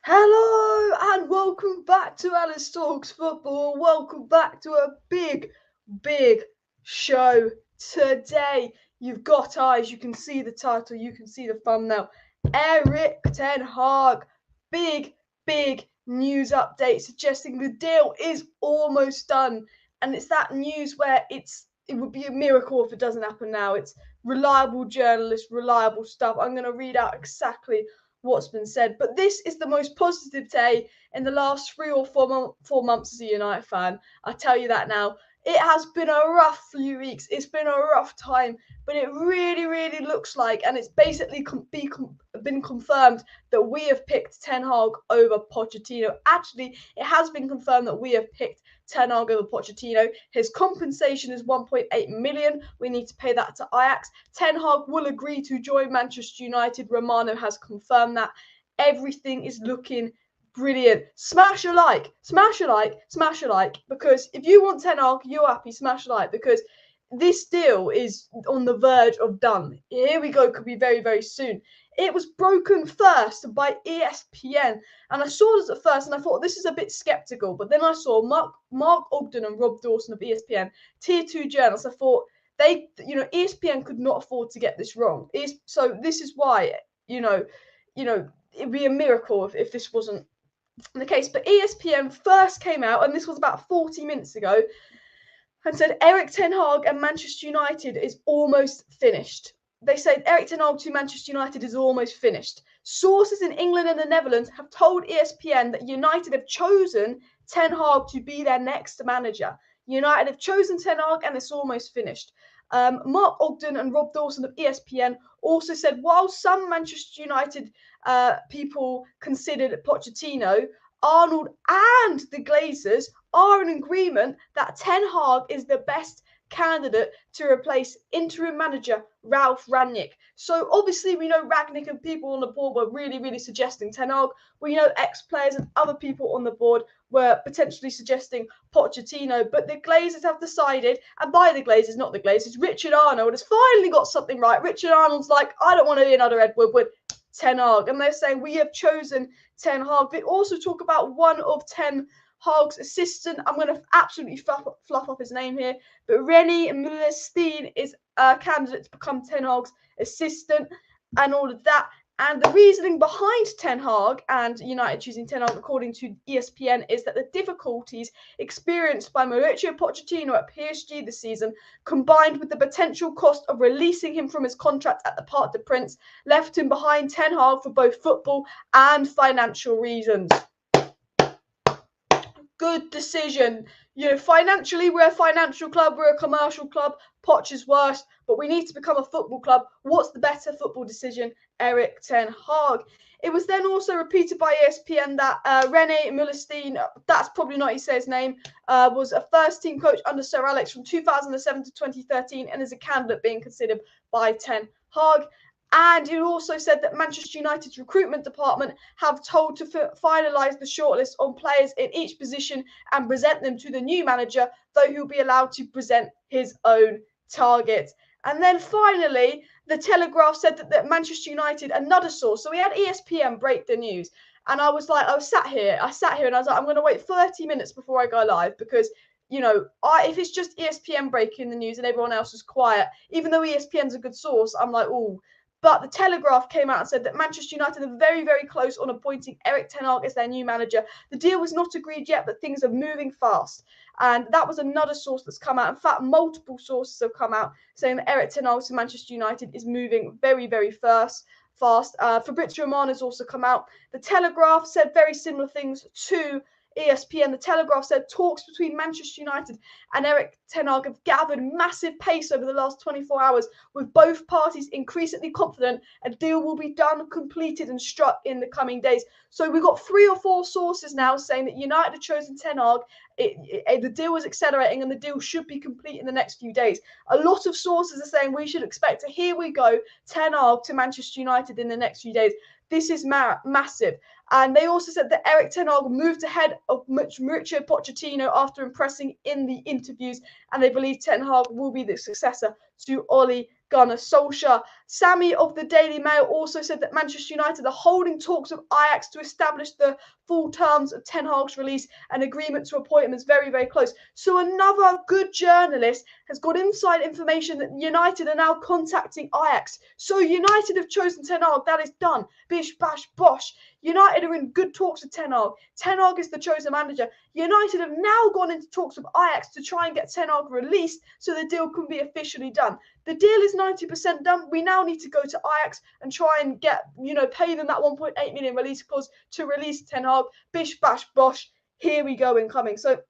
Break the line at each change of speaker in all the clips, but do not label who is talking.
Hello and welcome back to Alice Talks Football. Welcome back to a big show today. You've got eyes, you can see the title, you can see the thumbnail. Erik ten Hag, big news update suggesting the deal is almost done. And it's that news where it would be a miracle if it doesn't happen now. It's reliable journalists, reliable stuff. I'm going to read out exactly what's been said. But this is the most positive day in the last 3 or 4 months as a United fan. I tell you that now. It has been a rough few weeks. It's been a rough time, but it really looks like, and it's basically been confirmed that we have picked Ten Hag over Pochettino. Actually, it has been confirmed that we have picked Ten Hag over Pochettino. His compensation is 1.8 million. We need to pay that to AJAX. Ten Hag will agree to join Manchester United. Romano has confirmed that. Everything is looking brilliant. Smash a like, because if you want Ten Hag, you're happy, smash a like, because this deal is on the verge of done. Here we go, could be very soon. It was broken first by ESPN, and I saw this at first and I thought this is a bit skeptical, but then I saw Mark Ogden and Rob Dawson of ESPN, tier 2 journalists. I thought ESPN could not afford to get this wrong. So this is why, it'd be a miracle if this wasn't the case. But ESPN first came out, and this was about 40 minutes ago, and said Erik ten Hag and Manchester United is almost finished. They said Erik ten Hag to Manchester United is almost finished. Sources in England and the Netherlands have told ESPN that United have chosen Ten Hag to be their next manager. United have chosen Ten Hag and it's almost finished. Mark Ogden and Rob Dawson of ESPN also said while some Manchester United people considered Pochettino, Arnold and the Glazers are in agreement that Ten Hag is the best candidate to replace interim manager Ralf Rangnick. So obviously we know Rangnick and people on the board were really suggesting Ten Hag. We know ex-players and other people on the board were potentially suggesting Pochettino, but the Glazers have decided, and by the Glazers, not the Glazers, Richard Arnold has finally got something right. Richard Arnold's like, I don't want to be another Ed Woodward, Ten Hag. And they're saying we have chosen Ten Hag. They also talk about one of Ten Hag's assistant. I'm going to absolutely fluff off his name here, but René Müller-Steen is a candidate to become Ten Hag's assistant and all of that. And the reasoning behind Ten Hag and United choosing Ten Hag, according to ESPN, is that the difficulties experienced by Mauricio Pochettino at PSG this season, combined with the potential cost of releasing him from his contract at the Parc des Princes, left him behind Ten Hag for both football and financial reasons. Good decision. Financially, we're a financial club, we're a commercial club. Poch is worse, but we need to become a football club. What's the better football decision? Erik ten Hag. It was then also repeated by ESPN that René Müller-Steen, that's probably not how you say his name, was a first-team coach under Sir Alex from 2007 to 2013 and is a candidate being considered by Ten Hag. And it also said that Manchester United's recruitment department have told to finalise the shortlist on players in each position and present them to the new manager, though he'll be allowed to present his own targets. And then finally, the Telegraph said that Manchester United, another source, so we had ESPN break the news. And I sat here and I was like, I'm going to wait 30 minutes before I go live because if it's just ESPN breaking the news and everyone else is quiet, even though ESPN's a good source, I'm like, oh. But the Telegraph came out and said that Manchester United are very close on appointing Erik ten Hag as their new manager. The deal was not agreed yet, but things are moving fast. And that was another source that's come out. In fact, multiple sources have come out saying that Erik ten Hag to Manchester United is moving very fast. Fabrizio Romano has also come out. The Telegraph said very similar things to ESPN. The Telegraph said talks between Manchester United and Erik ten Hag have gathered massive pace over the last 24 hours, with both parties increasingly confident a deal will be done, completed and struck in the coming days. So we've got 3 or 4 sources now saying that United have chosen Ten Hag. The deal is accelerating and the deal should be complete in the next few days. A lot of sources are saying we should expect a here we go Ten Hag to Manchester United in the next few days. This is massive. And they also said that Erik ten Hag moved ahead of Mauricio Pochettino after impressing in the interviews, and they believe Ten Hag will be the successor to Ole Gunnar Solskjaer. Sammy of the Daily Mail also said that Manchester United are holding talks with Ajax to establish the full terms of Ten Hag's release, and agreement to appoint him is very, very close. So another good journalist has got inside information that United are now contacting Ajax. So United have chosen Ten Hag. That is done. Bish, bash, bosh. United are in good talks with Ten Hag. Ten Hag is the chosen manager. United have now gone into talks with Ajax to try and get Ten Hag released so the deal can be officially done. The deal is 90% done. We now need to go to Ajax and try and get, pay them that 1.8 million release clause to release Ten Hag. Bish, bash, bosh. Here we go incoming. So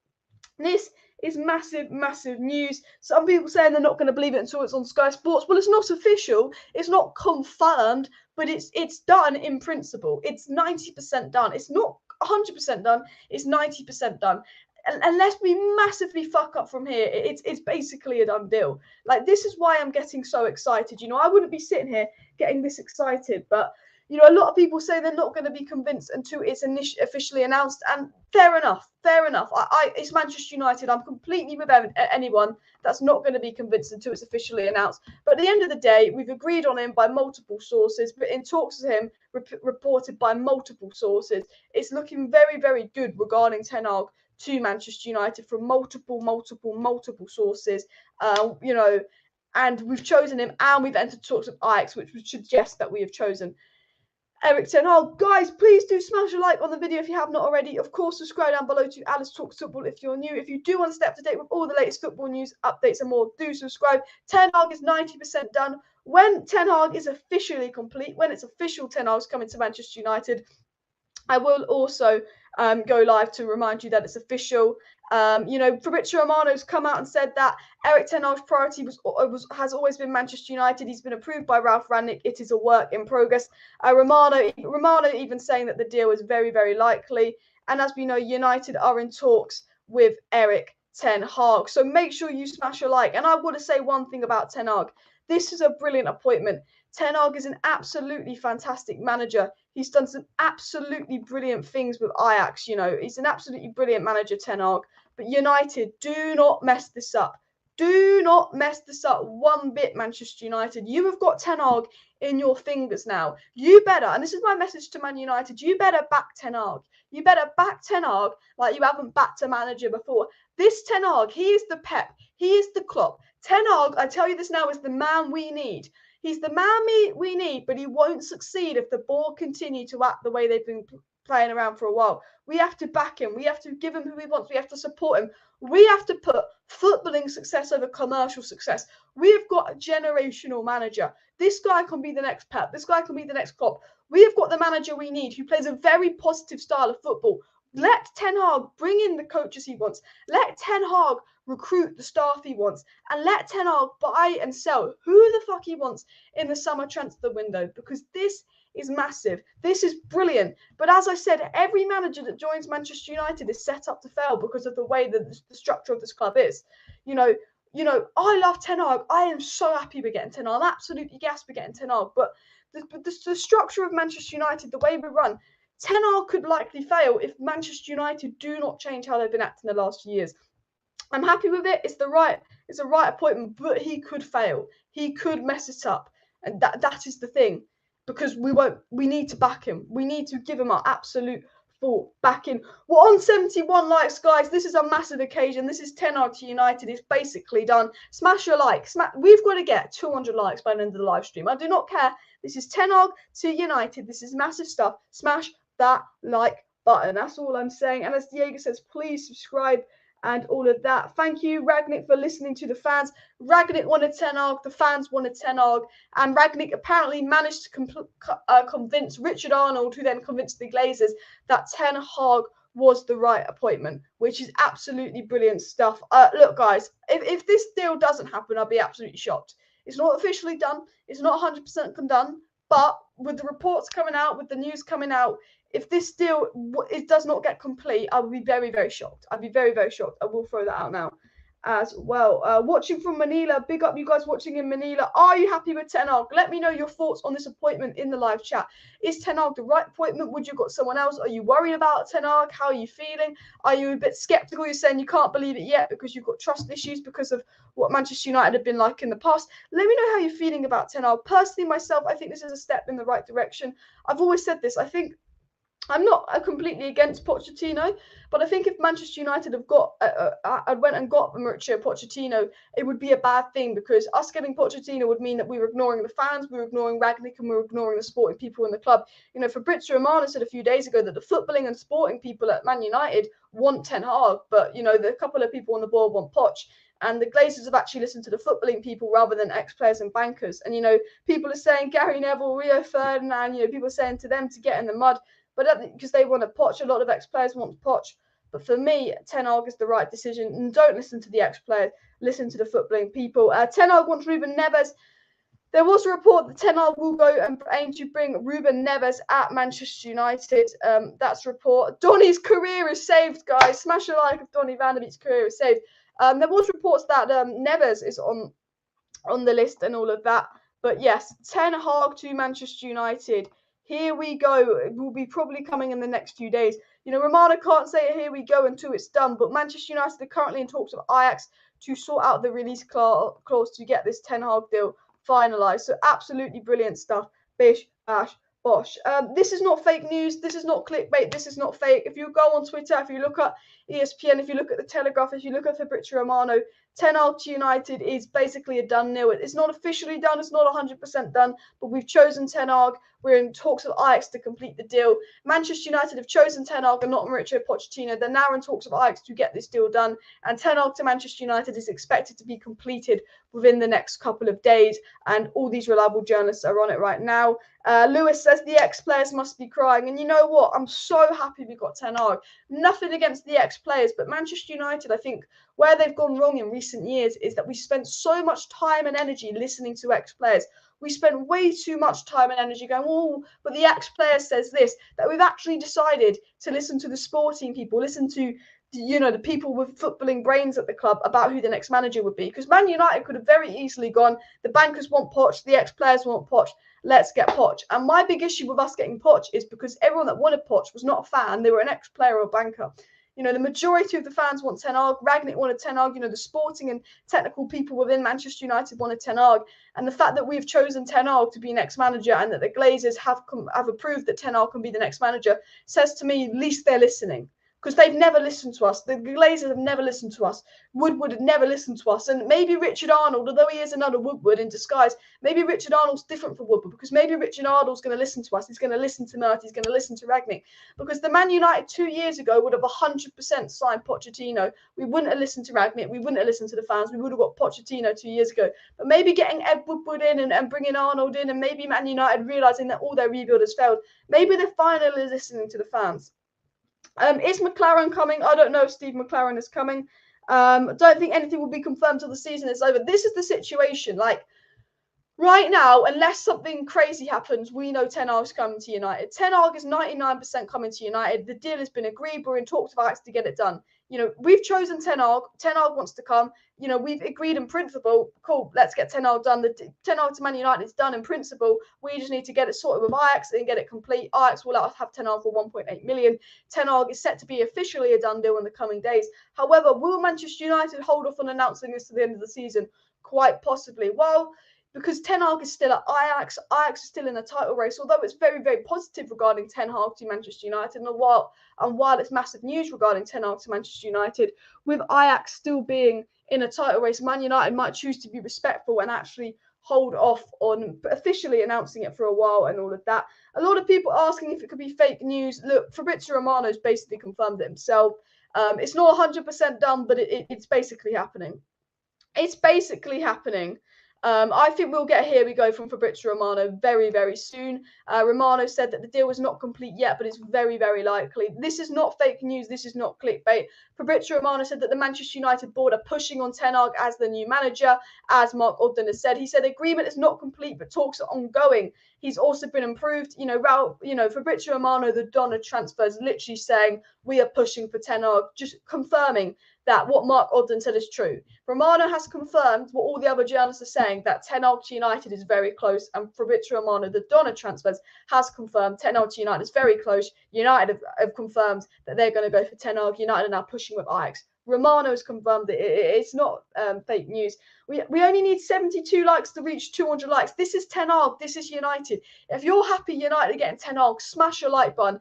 this is massive, massive news. Some people saying they're not going to believe it until it's on Sky Sports. Well, it's not official. It's not confirmed, but it's done in principle. It's 90% done. It's not 100% done. It's 90% done. Unless we massively fuck up from here, it's basically a done deal. Like, this is why I'm getting so excited. I wouldn't be sitting here getting this excited, but a lot of people say they're not going to be convinced until it's officially announced, and fair enough. It's Manchester United. I'm completely with anyone that's not going to be convinced until it's officially announced. But at the end of the day, we've agreed on him by multiple sources, but in talks with him, reported by multiple sources, it's looking very, very good regarding Ten Hag to Manchester United from multiple sources, and we've chosen him, and we've entered talks with Ajax, which would suggest that we have chosen Erik Ten Hag. Guys, please do smash a like on the video if you have not already. Of course, subscribe down below to Alice Talks Football if you're new. If you do want to stay up to date with all the latest football news, updates and more, do subscribe. Ten Hag is 90% done. When Ten Hag is officially complete, when it's official Ten Hag's coming to Manchester United, I will also go live to remind you that it's official. Fabrizio Romano's come out and said that Erik Ten Hag's priority has always been Manchester United. He's been approved by Ralf Rangnick. It is a work in progress. Romano even saying that the deal is very, very likely. And as we know, United are in talks with Erik Ten Hag. So make sure you smash a like. And I want to say one thing about Ten Hag. This is a brilliant appointment. Ten Hag is an absolutely fantastic manager. He's done some absolutely brilliant things with Ajax. He's an absolutely brilliant manager, Ten Hag. But United, do not mess this up. Do not mess this up one bit, Manchester United. You have got Ten Hag in your fingers now. You better, and this is my message to Man United, you better back Ten Hag. You better back Ten Hag like you haven't backed a manager before. This Ten Hag, he is the Pep. He is the Klopp. Ten Hag, I tell you this now, is the man we need. He's the man we need, but he won't succeed if the ball continue to act the way they've been playing around for a while. We have to back him. We have to give him who he wants. We have to support him. We have to put footballing success over commercial success. We have got a generational manager. This guy can be the next Pep. This guy can be the next Klopp. We have got the manager we need who plays a very positive style of football. Let Ten Hag bring in the coaches he wants. Let Ten Hag recruit the staff he wants. And let Ten Hag buy and sell who the fuck he wants in the summer transfer window. Because this is massive. This is brilliant. But as I said, every manager that joins Manchester United is set up to fail because of the way that the structure of this club is. I love Ten Hag. I am so happy we're getting Ten Hag. I'm absolutely gassed we're getting Ten Hag. But the structure of Manchester United, the way we run, Ten Hag could likely fail if Manchester United do not change how they've been acting the last few years. I'm happy with it. It's a right appointment, but he could fail. He could mess it up. And that is the thing. Because we need to back him. We need to give him our absolute full backing. We're on 71 likes, guys. This is a massive occasion. This is Ten Hag to United. It's basically done. Smash your like. We've got to get 200 likes by the end of the live stream. I do not care. This is Ten Hag to United. This is massive stuff. Smash that like button. That's all I'm saying. And as Diego says, please subscribe and all of that. Thank you, Rangnick, for listening to the fans. Rangnick wanted Ten Hag, the fans wanted Ten Hag, and Rangnick apparently managed to convince Richard Arnold, who then convinced the Glazers, that Ten Hag was the right appointment, which is absolutely brilliant stuff. Look, guys, if this deal doesn't happen, I'll be absolutely shocked. It's not officially done. It's not 100% done, but with the reports coming out, with the news coming out, if this deal does not get complete, I will be very, very shocked. I'd be very, very shocked. I will throw that out now. as well. Watching from Manila, big up you guys watching in Manila. Are you happy with Ten Hag? Let me know your thoughts on this appointment in the live chat. Is Ten Hag the right appointment? Would you have got someone else? Are you worried about Ten Hag? How are you feeling? Are you a bit skeptical? You're saying you can't believe it yet because you've got trust issues because of what Manchester United have been like in the past. Let me know how you're feeling about Ten Hag. Personally, myself, I think this is a step in the right direction. I've always said this. I think I'm not completely against Pochettino, but I think if Manchester United have got went and got Mauricio Pochettino, it would be a bad thing because us getting Pochettino would mean that we were ignoring the fans, we were ignoring Rangnick, and we were ignoring the sporting people in the club. You know, Fabrizio Romano said a few days ago that the footballing and sporting people at Man United want Ten Hag, but you know, the couple of people on the board want Poch. And the Glazers have actually listened to the footballing people rather than ex-players and bankers. And, you know, people are saying Gary Neville, Rio Ferdinand, you know, people are saying to them to get in the mud. But because they want to Poch, a lot of ex-players want Poch. But for me, Ten Hag is the right decision. And don't listen to the ex-players. Listen to the footballing people. Ten Hag wants Ruben Neves. There was a report that Ten Hag will go and aim to bring Ruben Neves at Manchester United. That's a report. Donny's career is saved, guys. Smash a like if Donny van der Beek's career is saved. There was reports that Neves is on the list and all of that. But yes, Ten Hag to Manchester United. Here we go. It will be probably coming in the next few days. You know, Romano can't say here we go until it's done, but Manchester United are currently in talks of AJAX to sort out the release clause to get this Ten Hag deal finalised. So absolutely brilliant stuff. Bish, bash, bosh. This is not fake news. This is not clickbait. This is not fake. If you go on Twitter, if you look at ESPN, if you look at the Telegraph, if you look at Fabrizio Romano, Ten Hag to United is basically a done deal. It's not officially done. It's not 100% done, but we've chosen Ten Hag. We're in talks with Ajax to complete the deal. Manchester United have chosen Ten Hag and not Mauricio Pochettino. They're now in talks with Ajax to get this deal done. And Ten Hag to Manchester United is expected to be completed within the next couple of days. And all these reliable journalists are on it right now. Lewis says the ex-players must be crying. And you know what? I'm so happy we got Ten Hag. Nothing against the ex-players, but Manchester United, I think, where they've gone wrong in recent years is that we spent so much time and energy listening to ex-players. We spent way too much time and energy going, oh, but the ex-player says this, that we've actually decided to listen to the sporting people, listen to, you know, the people with footballing brains at the club about who the next manager would be. Because Man United could have very easily gone, the bankers want Poch, the ex-players want Poch, let's get Poch. And my big issue with us getting Poch is because everyone that wanted Poch was not a fan, they were an ex-player or banker. You know, the majority of the fans want Ten Hag. Rangnick wanted Ten Hag. You know, the sporting and technical people within Manchester United wanted Ten Hag. And the fact that we've chosen Ten Hag to be next manager and that the Glazers have approved that Ten Hag can be the next manager says to me, at least they're listening. Because they've never listened to us. The Glazers have never listened to us. Woodward had never listened to us. And maybe Richard Arnold, although he is another Woodward in disguise, maybe Richard Arnold's different from Woodward because maybe Richard Arnold's going to listen to us. He's going to listen to Mert. He's going to listen to Rangnick. Because the Man United 2 years ago would have 100% signed Pochettino. We wouldn't have listened to Rangnick. We wouldn't have listened to the fans. We would have got Pochettino 2 years ago. But maybe getting Ed Woodward in and bringing Arnold in and maybe Man United realising that all their rebuild has failed. Maybe they're finally listening to the fans. Is McLaren coming? I don't know if Steve McLaren is coming. I don't think anything will be confirmed till the season is over. This is the situation. Like, right now, unless something crazy happens, we know Ten Hag's coming to United. Ten Hag is 99% coming to United. The deal has been agreed. We're in talks with Ajax to get it done. You know, we've chosen Ten Hag. Ten Hag wants to come. You know, we've agreed in principle. Cool, let's get Ten Hag done. The Ten Hag to Man United is done in principle. We just need to get it sorted with Ajax and get it complete. Ajax will let us have Ten Hag for 1.8 million. Ten Hag is set to be officially a done deal in the coming days. However, will Manchester United hold off on announcing this to the end of the season? Quite possibly. Well, because Ten Hag is still at Ajax. Ajax is still in a title race, although it's very, very positive regarding Ten Hag to Manchester United. And while it's massive news regarding Ten Hag to Manchester United, with Ajax still being in a title race, Man United might choose to be respectful and actually hold off on officially announcing it for a while and all of that. A lot of people asking if it could be fake news. Look, Fabrizio Romano's basically confirmed it himself. It's not 100% done, but it's basically happening. It's basically happening. I think we'll get here we go from Fabrizio Romano very, very soon. Romano said that the deal is not complete yet, but it's very, very likely. This is not fake news. This is not clickbait. Fabrizio Romano said that the Manchester United board are pushing on Ten Hag as the new manager, as Mark Ogden has said. He said agreement is not complete, but talks are ongoing. He's also been improved. Fabrizio Romano, the Donna transfer, is literally saying we are pushing for Ten Hag, just confirming that what Mark Ogden said is true. Romano has confirmed what all the other journalists are saying, that Ten Hag to United is very close, and Fabrizio Romano, the Donna transfers, has confirmed Ten Hag to United is very close. United have confirmed that they're going to go for Ten Hag. United are now pushing with Ajax. Romano has confirmed that it's not fake news. We only need 72 likes to reach 200 likes. This is Ten Hag. This is United. If you're happy United are getting Ten Hag, smash your like button.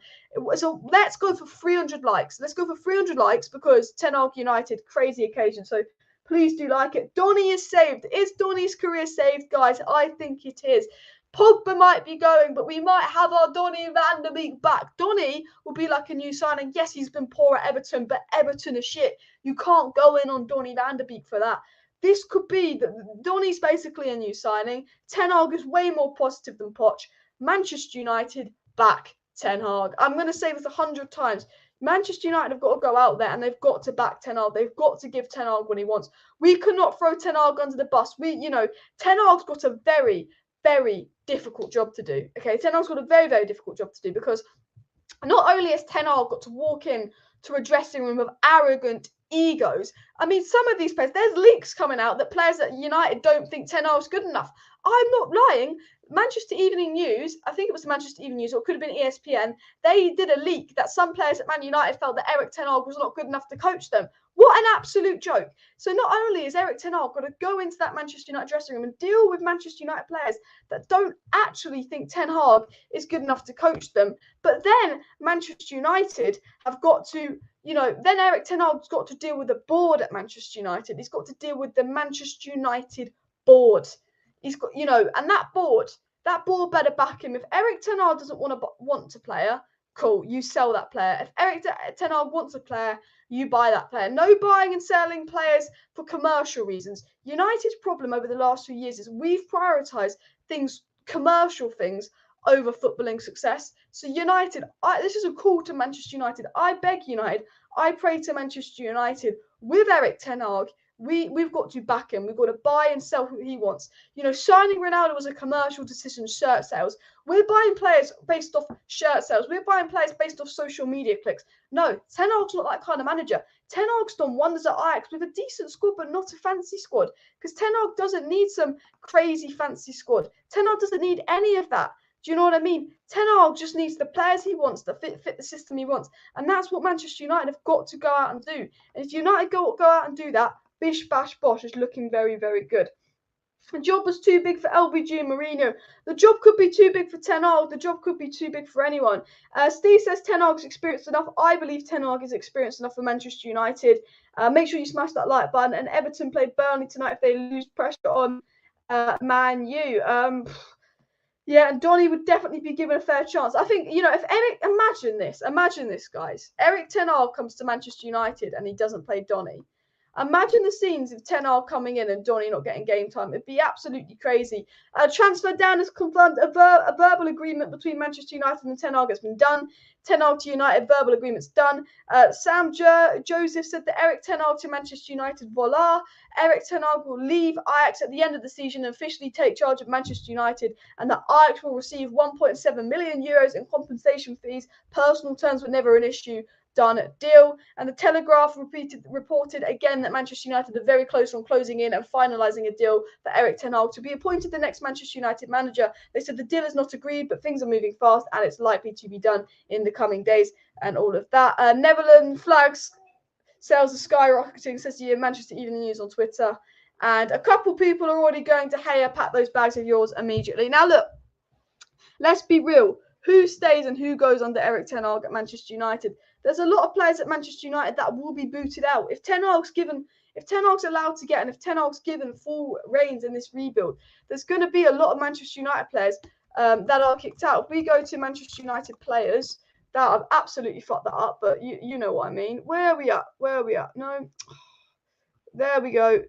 So let's go for 300 likes. Let's go for 300 likes because Ten Hag United, crazy occasion. So please do like it. Donny is saved. Is Donny's career saved, guys? I think it is. Pogba might be going, but we might have our Donny van der Beek back. Donny will be like a new signing. Yes, he's been poor at Everton, but Everton is shit. You can't go in on Donny van der Beek for that. This could be Donny's basically a new signing. Ten Hag is way more positive than Poch. Manchester United back Ten Hag. I'm going to say this 100 times. Manchester United have got to go out there and they've got to back Ten Hag. They've got to give Ten Hag what he wants. We cannot throw Ten Hag under the bus. Ten Hag's got a very, very difficult job to do. Okay, Ten Hag's got a very, very difficult job to do because not only has Ten Hag got to walk in to a dressing room of arrogant egos. I mean, some of these players, there's leaks coming out that players at United don't think Ten Hag's good enough. I'm not lying. Manchester Evening News, I think it was the Manchester Evening News, or it could have been ESPN, they did a leak that some players at Man United felt that ERIK Ten Hag was not good enough to coach them. What an absolute joke. So not only is ERIK Ten Hag got to go into that Manchester United dressing room and deal with Manchester United players that don't actually think Ten Hag is good enough to coach them, but then Manchester United have got to, then ERIK Ten Hag's got to deal with the board at Manchester United. He's got to deal with the Manchester United board. He's got, and that board better back him. If ERIK Ten Hag doesn't want a player, cool, you sell that player. If ERIK Ten Hag wants a player, you buy that player. No buying and selling players for commercial reasons. United's problem over the last few years is we've prioritised commercial things, over footballing success. So United, this is a call to Manchester United. I beg United, I pray to Manchester United with ERIK Ten Hag. We've got to back him. We've got to buy and sell who he wants. Signing Ronaldo was a commercial decision, shirt sales. We're buying players based off shirt sales. We're buying players based off social media clicks. No, Ten Hag's not that kind of manager. Ten Hag's done wonders at Ajax with a decent squad, but not a fancy squad. Because Ten Hag doesn't need some crazy fancy squad. Ten Hag doesn't need any of that. Do you know what I mean? Ten Hag just needs the players he wants that fit the system he wants. And that's what Manchester United have got to go out and do. And if United go out and do that, bish bash bosh is looking very, very good. The job was too big for LBG and Mourinho. The job could be too big for Ten Hag. The job could be too big for anyone. Steve says Ten Hag's experienced enough. I believe Ten Hag is experienced enough for Manchester United. Make sure you smash that like button. And Everton play Burnley tonight if they lose pressure on Man U. Yeah, and Donny would definitely be given a fair chance. I think, if ERIK, imagine this, guys. ERIK Ten Hag comes to Manchester United and he doesn't play Donny. Imagine the scenes of Ten Hag coming in and Donny not getting game time. It'd be absolutely crazy. Transfer Dan has confirmed a verbal agreement between Manchester United and Ten Hag has been done. Ten Hag to United, verbal agreement's done. Sam Joseph said that ERIK Ten Hag to Manchester United, voila. ERIK Ten Hag will leave Ajax at the end of the season and officially take charge of Manchester United, and that Ajax will receive 1.7 million euros in compensation fees. Personal terms were never an issue. Done deal. And the Telegraph reported again that Manchester United are very close on closing in and finalising a deal for ERIK Ten Hag to be appointed the next Manchester United manager. They said the deal is not agreed, but things are moving fast and it's likely to be done in the coming days and all of that. Netherlands flags sales are skyrocketing, says the Manchester Evening News on Twitter. And a couple people are already going to, hey, pack those bags of yours immediately. Now, look, let's be real. Who stays and who goes under ERIK Ten Hag at Manchester United? There's a lot of players at Manchester United that will be booted out. If Ten Hag's allowed to get, and if Ten Hag's given full reins in this rebuild, there's going to be a lot of Manchester United players that are kicked out. If we go to Manchester United players that have absolutely fucked that up, but you know what I mean. Where are we at? No. There we go.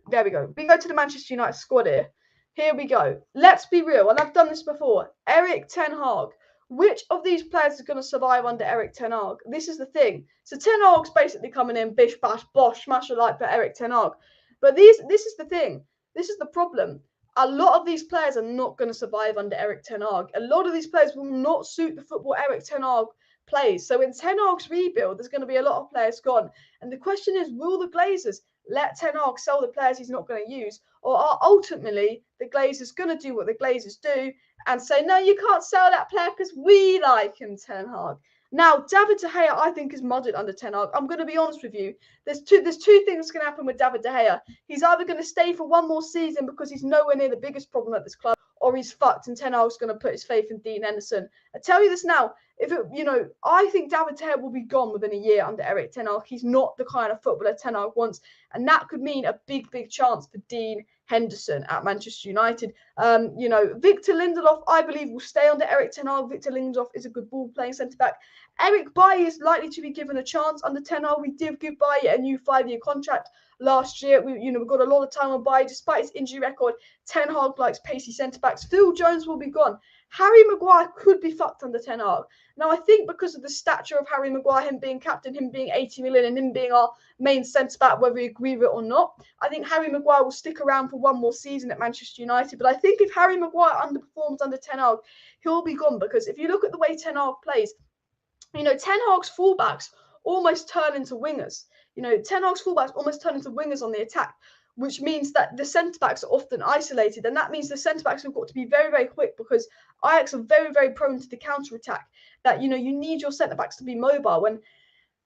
We go to the Manchester United squad here. Here we go. Let's be real, and I've done this before. ERIK Ten Hag. Which of these players is going to survive under ERIK Ten Hag? This is the thing. So Ten Hag's basically coming in, bish, bash, bosh, smash a like for ERIK Ten Hag. But this is the thing. This is the problem. a lot of these players are not going to survive under Erik ten Hag. A lot of these players will not suit the football Erik ten Hag plays. So in Ten Hag's rebuild, there's going to be a lot of players gone. And the question is, will the Glazers let Ten Hag sell the players he's not going to use? Or are ultimately the Glazers going to do what the Glazers do and say, no, you can't sell that player because we like him, Ten Hag? Now, David De Gea, I think, is muddled under Ten Hag. I'm going to be honest with you. There's two things going to happen with David De Gea. He's either going to stay for one more season because he's nowhere near the biggest problem at this club, or he's fucked and Ten Hag's going to put his faith in Dean Henderson. I tell you this now, I think David De Gea will be gone within a year under Erik ten Hag. He's not the kind of footballer Ten Hag wants, and that could mean a big, big chance for Dean Henderson at Manchester United. Victor Lindelof, I believe, will stay under Erik ten Hag. Victor Lindelof is a good ball-playing centre-back. Eric Bailly is likely to be given a chance under Ten Hag. We did give Bailly a new 5-year contract last year. We got a lot of time on Bailly. Despite his injury record, Ten Hag likes pacey centre-backs. Phil Jones will be gone. Harry Maguire could be fucked under Ten Hag. Now, I think because of the stature of Harry Maguire, him being captain, him being 80 million, and him being our main centre-back, whether we agree with it or not, I think Harry Maguire will stick around for one more season at Manchester United. But I think if Harry Maguire underperforms under Ten Hag, he'll be gone. Because if you look at the way Ten Hag plays, Ten Hag's fullbacks almost turn into wingers. Ten Hag's fullbacks almost turn into wingers on the attack, which means that the centre-backs are often isolated. And that means the centre-backs have got to be very, very quick, because Ajax are very, very prone to the counter-attack. That, you need your centre-backs to be mobile. When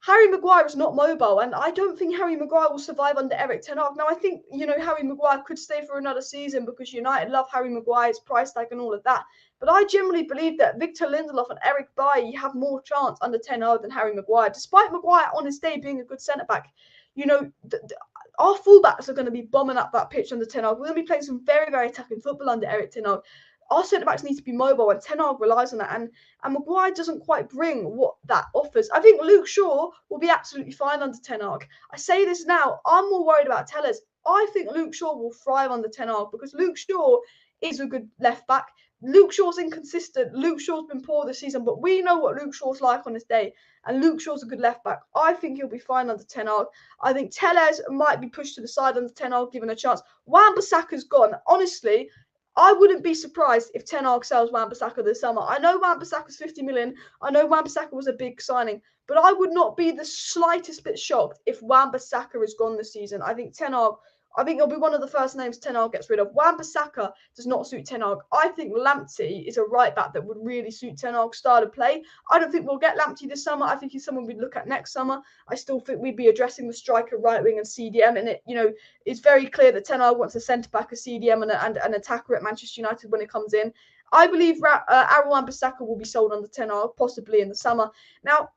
Harry Maguire is not mobile, and I don't think Harry Maguire will survive under Erik ten Hag. Now, I think, Harry Maguire could stay for another season because United love Harry Maguire's price tag and all of that. But I generally believe that Victor Lindelof and Eric Bailly have more chance under Ten Hag than Harry Maguire, despite Maguire on his day being a good centre-back. Our fullbacks are going to be bombing up that pitch under Ten Hag. We're going to be playing some very, very attacking football under Erik ten Hag. Our centre-backs need to be mobile, and Ten Hag relies on that. And Maguire doesn't quite bring what that offers. I think Luke Shaw will be absolutely fine under Ten Hag. I say this now, I'm more worried about Tellers. I think Luke Shaw will thrive under Ten Hag because Luke Shaw is a good left-back. Luke Shaw's inconsistent. Luke Shaw's been poor this season, but we know what Luke Shaw's like on his day. And Luke Shaw's a good left-back. I think he'll be fine under Ten Hag. I think Tellez might be pushed to the side under Ten Hag, given a chance. Wan-Bissaka's gone. Honestly, I wouldn't be surprised if Ten Hag sells Wan-Bissaka this summer. I know Wan-Bissaka's 50 million. I know Wan-Bissaka was a big signing. But I would not be the slightest bit shocked if Wan-Bissaka is gone this season. I think it'll be one of the first names Ten Hag gets rid of. Wan-Bissaka does not suit Ten Hag. I think Lamptey is a right back that would really suit Ten Hag's style of play. I don't think we'll get Lamptey this summer. I think he's someone we'd look at next summer. I still think we'd be addressing the striker, right wing, and CDM. And it's very clear that Ten Hag wants a centre back, a CDM, and an attacker at Manchester United when it comes in. I believe Aaron Wan-Bissaka will be sold under Ten Hag, possibly in the summer. Now,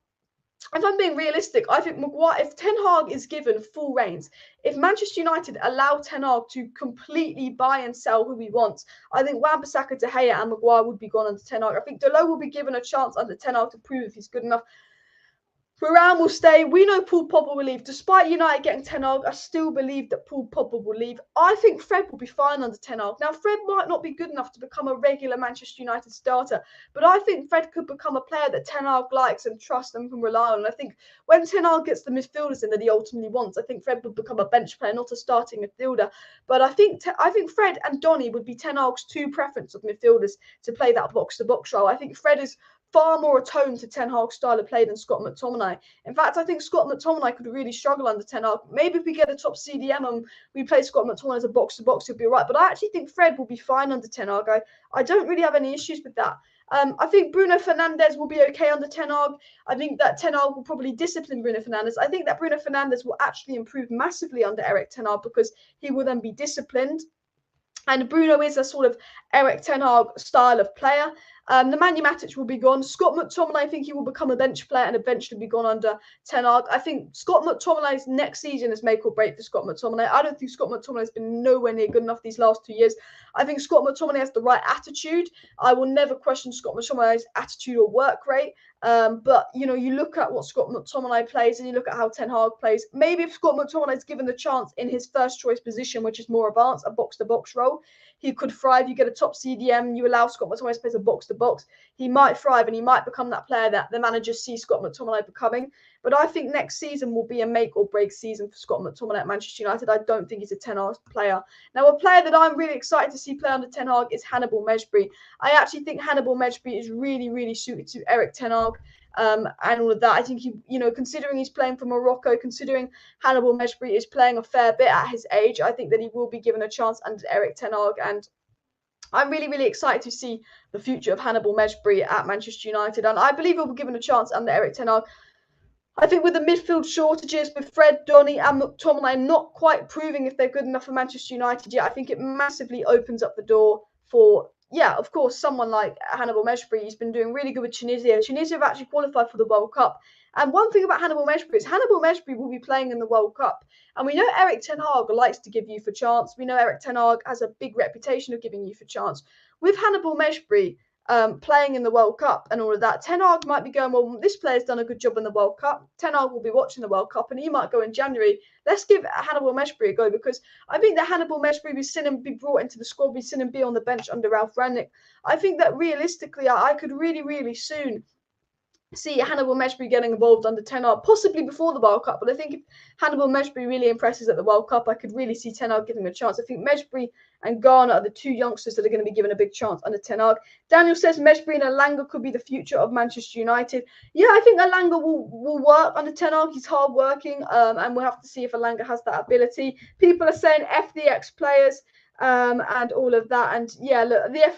if I'm being realistic, I think Maguire, if Ten Hag is given full reins, if Manchester United allow Ten Hag to completely buy and sell who he wants, I think Wan-Bissaka, De Gea, and Maguire would be gone under Ten Hag. I think Delot will be given a chance under Ten Hag to prove if he's good enough. Varane will stay. We know Paul Pogba will leave. Despite United getting Ten Hag, I still believe that Paul Pogba will leave. I think Fred will be fine under Ten Hag. Now, Fred might not be good enough to become a regular Manchester United starter, but I think Fred could become a player that Ten Hag likes and trusts and can rely on. And I think when Ten Hag gets the midfielders in that he ultimately wants, I think Fred would become a bench player, not a starting midfielder. But I think Fred and Donny would be Ten Hag's two preference of midfielders to play that box-to-box role. I think Fred is far more attuned to Ten Hag's style of play than Scott McTominay. In fact, I think Scott McTominay could really struggle under Ten Hag. Maybe if we get a top CDM and we play Scott McTominay as a box-to-box, he'll be right. But I actually think Fred will be fine under Ten Hag. I don't really have any issues with that. I think Bruno Fernandes will be okay under Ten Hag. I think that Ten Hag will probably discipline Bruno Fernandes. I think that Bruno Fernandes will actually improve massively under Erik Ten Hag because he will then be disciplined. And Bruno is a sort of Erik Ten Hag style of player. Nemanja Matic will be gone. Scott McTominay, I think he will become a bench player and eventually be gone under Ten Hag. I think Scott McTominay's next season is make or break for Scott McTominay. I don't think Scott McTominay has been nowhere near good enough these last 2 years. I think Scott McTominay has the right attitude. I will never question Scott McTominay's attitude or work rate. But, you look at what Scott McTominay plays and you look at how Ten Hag plays. Maybe if Scott McTominay is given the chance in his first choice position, which is more advanced, a box-to-box role, he could thrive. You get a top CDM, you allow Scott McTominay to play a box-to-box. He might thrive and he might become that player that the managers see Scott McTominay becoming. But I think next season will be a make-or-break season for Scott McTominay at Manchester United. I don't think he's a Ten Hag player. Now, a player that I'm really excited to see play under Ten Hag is Hannibal Mejbri. I actually think Hannibal Mejbri is really, really suited to ERIK Ten Hag. And all of that. I think considering he's playing for Morocco, considering Hannibal Mejbri is playing a fair bit at his age, I think that he will be given a chance under ERIK Ten Hag. And I'm really, really excited to see the future of Hannibal Mejbri at Manchester United. And I believe he'll be given a chance under ERIK Ten Hag. I think with the midfield shortages, with Fred, Donny and McTominay not quite proving if they're good enough for Manchester United yet, I think it massively opens up the door for, of course, someone like Hannibal Mejbri. He's been doing really good with Tunisia. Tunisia have actually qualified for the World Cup. And one thing about Hannibal Mejbri is Hannibal Mejbri will be playing in the World Cup. And we know ERIK Ten Hag likes to give youth a chance. We know ERIK Ten Hag has a big reputation of giving youth a chance. With Hannibal Mejbri playing in the World Cup and all of that, Ten Hag might be going, well, this player's done a good job in the World Cup. Ten Hag will be watching the World Cup and he might go in January. Let's give Hannibal Mejbri a go, because I think that Hannibal Mejbri, we've seen him be brought into the squad, we've seen him be on the bench under Ralf Rangnick. I think that realistically, I could really, really soon see Hannibal Mejbri getting involved under Ten Hag, possibly before the World Cup. But I think if Hannibal Mejbri really impresses at the World Cup, I could really see Ten Hag giving him a chance. I think Mejbri and Garner are the two youngsters that are going to be given a big chance under Ten Hag. Daniel says Mejbri and Elanga could be the future of Manchester United. Yeah, I think Elanga will work under Ten Hag. He's hard-working, and we'll have to see if Elanga has that ability. People are saying F the ex-players and all of that. And yeah, look, the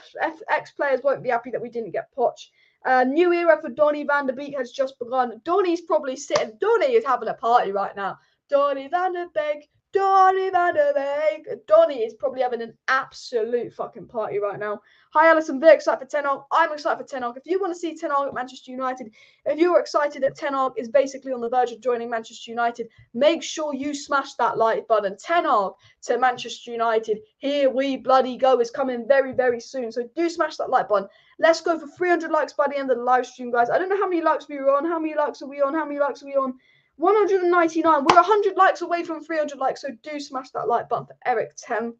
ex-players won't be happy that we didn't get Poch. New era for Donny van der Beek has just begun. Donny's probably sitting. Donny is having a party right now. Donny van der Beek. Donny van der Beek. Donny is probably having an absolute fucking party right now. Hi, Alison. Very excited for Ten Hag. I'm excited for Ten Hag. If you want to see Ten Hag at Manchester United, if you're excited that Ten Hag is basically on the verge of joining Manchester United, make sure you smash that like button. Ten Hag to Manchester United. Here we bloody go is coming very, very soon. So do smash that like button. Let's go for 300 likes by the end of the live stream, guys. I don't know how many likes we were on. How many likes are we on? How many likes are we on? 199. We're 100 likes away from 300 likes. So do smash that like button for ERIK Ten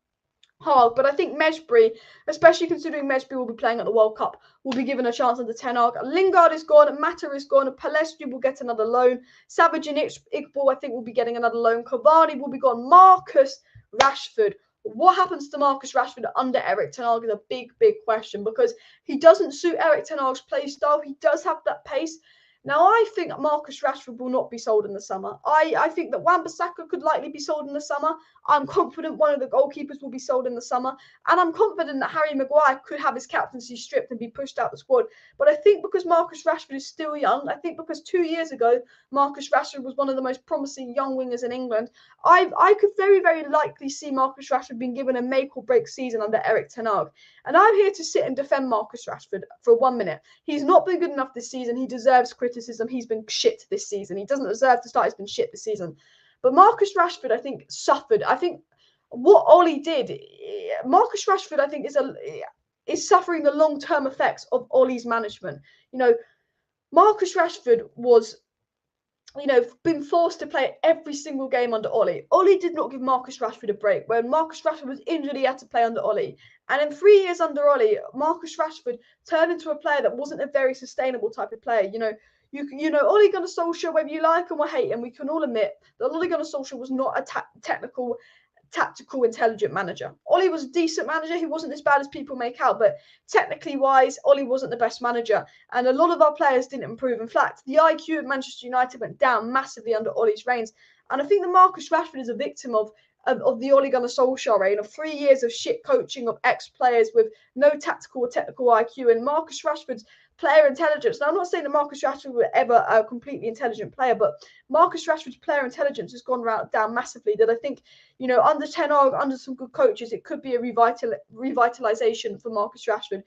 Hag. But I think Mejbri, especially considering Mejbri will be playing at the World Cup, will be given a chance under Ten Hag. Lingard is gone. Mata is gone. Palestri will get another loan. Savage and Iqbal, I think, will be getting another loan. Cavani will be gone. Marcus Rashford. What happens to Marcus Rashford under ERIK Ten Hag is a big, big question, because he doesn't suit ERIK Ten Hag's play style. He does have that pace. Now, I think Marcus Rashford will not be sold in the summer. I think that Wan-Bissaka could likely be sold in the summer. I'm confident one of the goalkeepers will be sold in the summer. And I'm confident that Harry Maguire could have his captaincy stripped and be pushed out the squad. But I think because Marcus Rashford is still young, I think because 2 years ago, Marcus Rashford was one of the most promising young wingers in England, I could very, very likely see Marcus Rashford being given a make-or-break season under ERIK Ten Hag. And I'm here to sit and defend Marcus Rashford for 1 minute. He's not been good enough this season. He deserves criticism. He's been shit this season. He doesn't deserve to start. He's been shit this season. But Marcus Rashford, I think, suffered. I think what Ollie did, Marcus Rashford, I think, is suffering the long-term effects of Ollie's management. You know, Marcus Rashford was, been forced to play every single game under Ollie. Ollie did not give Marcus Rashford a break. When Marcus Rashford was injured, he had to play under Ollie. And in 3 years under Ollie, Marcus Rashford turned into a player that wasn't a very sustainable type of player. Ole Gunnar Solskjaer, whether you like him or hate him, we can all admit that Ole Gunnar Solskjaer was not a technical, tactical, intelligent manager. Ollie was a decent manager. He wasn't as bad as people make out, but technically wise, Ollie wasn't the best manager. And a lot of our players didn't improve. In fact, the IQ of Manchester United went down massively under Ollie's reigns. And I think that Marcus Rashford is a victim of the Ole Gunnar Solskjaer reign, of 3 years of shit coaching of ex-players with no tactical or technical IQ, and Marcus Rashford's player intelligence. Now, I'm not saying that Marcus Rashford was ever a completely intelligent player, but Marcus Rashford's player intelligence has gone down massively. That I think, under Ten Hag, under some good coaches, it could be a revitalization for Marcus Rashford.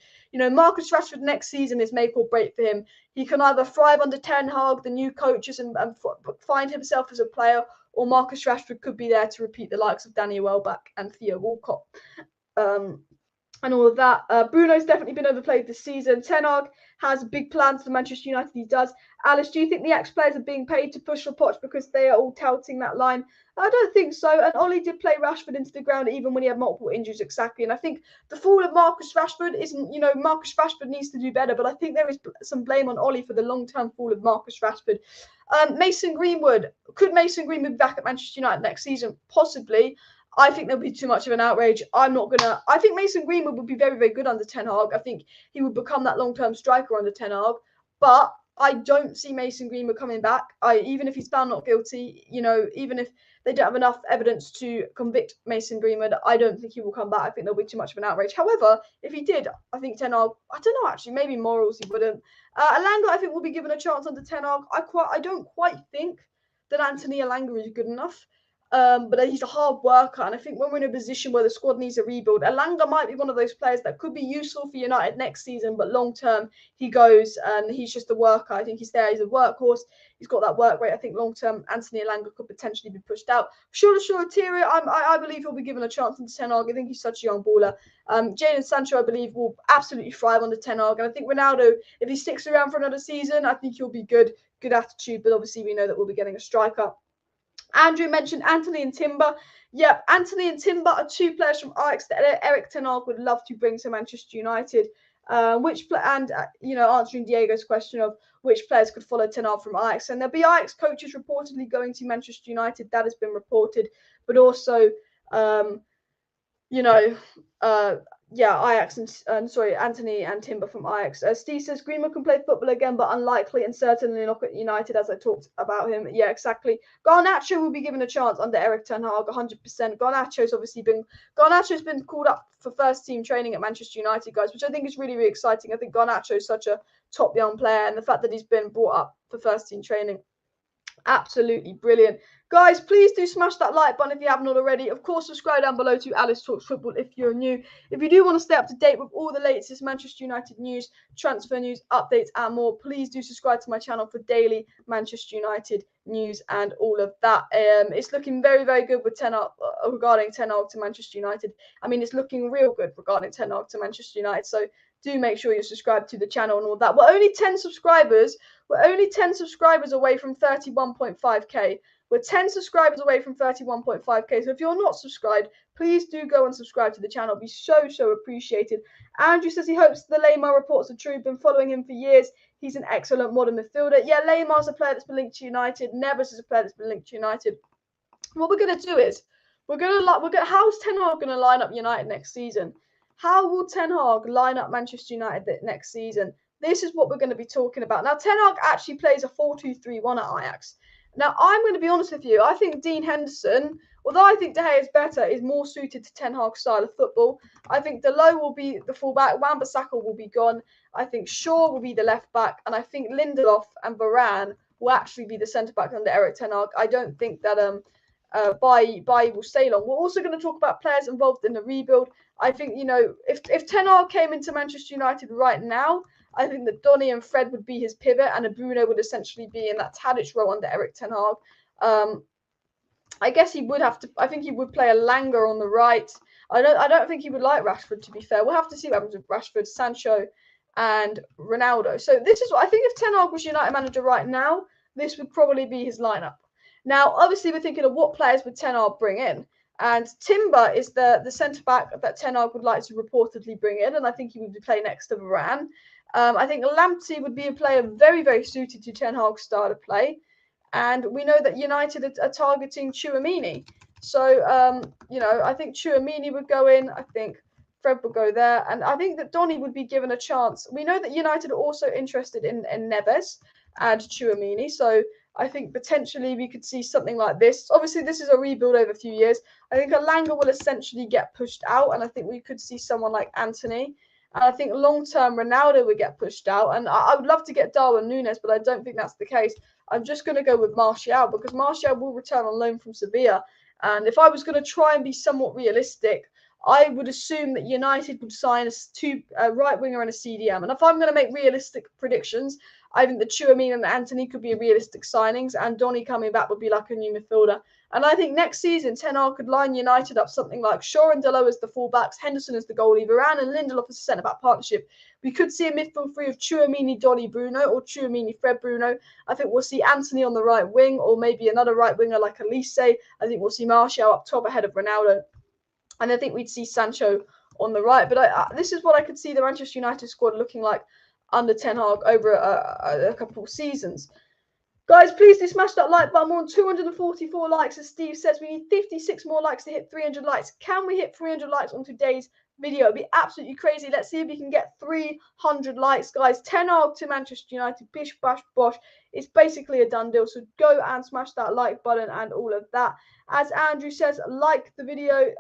Marcus Rashford next season is make or break for him. He can either thrive under Ten Hag, the new coaches, and find himself as a player, or Marcus Rashford could be there to repeat the likes of Danny Welbeck and Theo Walcott. And all of that. Bruno's definitely been overplayed this season. Ten Hag has big plans for Manchester United. He does. Alice, do you think the ex-players are being paid to push for Poch because they are all touting that line? I don't think so. And Ollie did play Rashford into the ground even when he had multiple injuries, exactly. And I think the fall of Marcus Rashford isn't, Marcus Rashford needs to do better, but I think there is some blame on Ollie for the long-term fall of Marcus Rashford. Mason Greenwood. Could Mason Greenwood be back at Manchester United next season? Possibly. I think there'll be too much of an outrage. I think Mason Greenwood would be very, very good under Ten Hag. I think he would become that long-term striker under Ten Hag. But I don't see Mason Greenwood coming back. Even if he's found not guilty, even if they don't have enough evidence to convict Mason Greenwood, I don't think he will come back. I think there'll be too much of an outrage. However, if he did, I think Ten Hag, I don't know actually, maybe morals he wouldn't. Elanga, I think, will be given a chance under Ten Hag. I don't quite think that Anthony Elanga is good enough. But he's a hard worker, and I think when we're in a position where the squad needs a rebuild, Elanga might be one of those players that could be useful for United next season, but long term he goes and he's just a worker. I think he's there, he's a workhorse, he's got that work rate. I think long term Anthony Elanga could potentially be pushed out. Sure, Thierry, I believe he'll be given a chance in Ten Hag. I think he's such a young baller. Jadon Sancho, I believe, will absolutely thrive under Ten Hag, and I think Ronaldo, if he sticks around for another season, I think he'll be good attitude, but obviously we know that we'll be getting a striker. Andrew mentioned Anthony and Timber. Yep, Anthony and Timber are two players from AJAX that Erik ten Hag would love to bring to Manchester United. Answering Diego's question of which players could follow Ten Hag from Ajax, and there'll be Ajax coaches reportedly going to Manchester United. That has been reported, but also, Ajax and Anthony and Timber from Ajax. Steve says Greenwood can play football again, but unlikely and certainly not at United, as I talked about him. Yeah, exactly. Garnacho will be given a chance under Erik ten Hag, 100%. Garnacho's been called up for first team training at Manchester United, guys, which I think is really, really exciting. I think Garnacho is such a top young player, and the fact that he's been brought up for first team training, absolutely brilliant. Guys, please do smash that like button if you haven't already. Of course, subscribe down below to Alice Talks Football if you're new. If you do want to stay up to date with all the latest Manchester United news, transfer news, updates, and more, please do subscribe to my channel for daily Manchester United news and all of that. It's looking very, very good with regarding Ten Hag to Manchester United. I mean, it's looking real good regarding Ten Hag to Manchester United. So do make sure you're subscribed to the channel and all that. We're only 10 subscribers. We're only 10 subscribers away from 31.5k. We're 10 subscribers away from 31.5k. So if you're not subscribed, please do go and subscribe to the channel. It'd be so, so appreciated. Andrew says he hopes the Lamar reports are true. Been following him for years. He's an excellent modern midfielder. Yeah, Lamar's a player that's been linked to United. Neves is a player that's been linked to United. What we're going to do is, how's Ten Hag going to line up United next season? How will Ten Hag line up Manchester United next season? This is what we're going to be talking about. Now, Ten Hag actually plays a 4-2-3-1 at Ajax. Now, I'm going to be honest with you. I think Dean Henderson, although I think De Gea is better, is more suited to Ten Hag's style of football. I think Delo will be the fullback. Wan-Bissaka will be gone. I think Shaw will be the left back. And I think Lindelof and Varane will actually be the centre-back under Erik ten Hag. I don't think that Bailly will stay long. We're also going to talk about players involved in the rebuild. I think, if Ten Hag came into Manchester United right now, I think that Donny and Fred would be his pivot, and Bruno would essentially be in that Tadic role under Erik ten Hag. I guess he would have to. I think he would play a Langer on the right. I don't think he would like Rashford. To be fair, we'll have to see what happens with Rashford, Sancho, and Ronaldo. So this is what I think. If Ten Hag was United manager right now, this would probably be his lineup. Now, obviously, we're thinking of what players would Ten Hag bring in. And Timber is the centre-back that Ten Hag would like to reportedly bring in. And I think he would play next to Varane. I think Lamptey would be a player very, very suited to Ten Hag's style of play. And we know that United are targeting Tchouaméni. So, I think Tchouaméni would go in. I think Fred would go there. And I think that Donny would be given a chance. We know that United are also interested in Neves and Tchouaméni. So I think potentially we could see something like this. Obviously, this is a rebuild over a few years. I think Elanga will essentially get pushed out, and I think we could see someone like Anthony. And I think long-term Ronaldo would get pushed out. And I would love to get Darwin Núñez, but I don't think that's the case. I'm just going to go with Martial, because Martial will return on loan from Sevilla. And if I was going to try and be somewhat realistic, I would assume that United would sign a right winger and a CDM. And if I'm going to make realistic predictions, I think the Tchouaméni and Antony could be realistic signings, and Donny coming back would be like a new midfielder. And I think next season, Ten Hag could line United up something like Shaw and Dalot as the fullbacks, Henderson as the goalie, Varane and Lindelof as a centre-back partnership. We could see a midfield three of Tchouaméni, Donny, Bruno, or Tchouaméni, Fred, Bruno. I think we'll see Antony on the right wing, or maybe another right winger like Elise. I think we'll see Martial up top ahead of Ronaldo. And I think we'd see Sancho on the right. But this is what I could see the Manchester United squad looking like under Ten Hag over a couple of seasons. Guys, please do smash that like button. We're on 244 likes, as Steve says. We need 56 more likes to hit 300 likes. Can we hit 300 likes on today's video? It'd be absolutely crazy. Let's see if we can get 300 likes, guys. Ten Hag to Manchester United. Bish, bash, bosh. It's basically a done deal. So go and smash that like button and all of that. As Andrew says, like the video,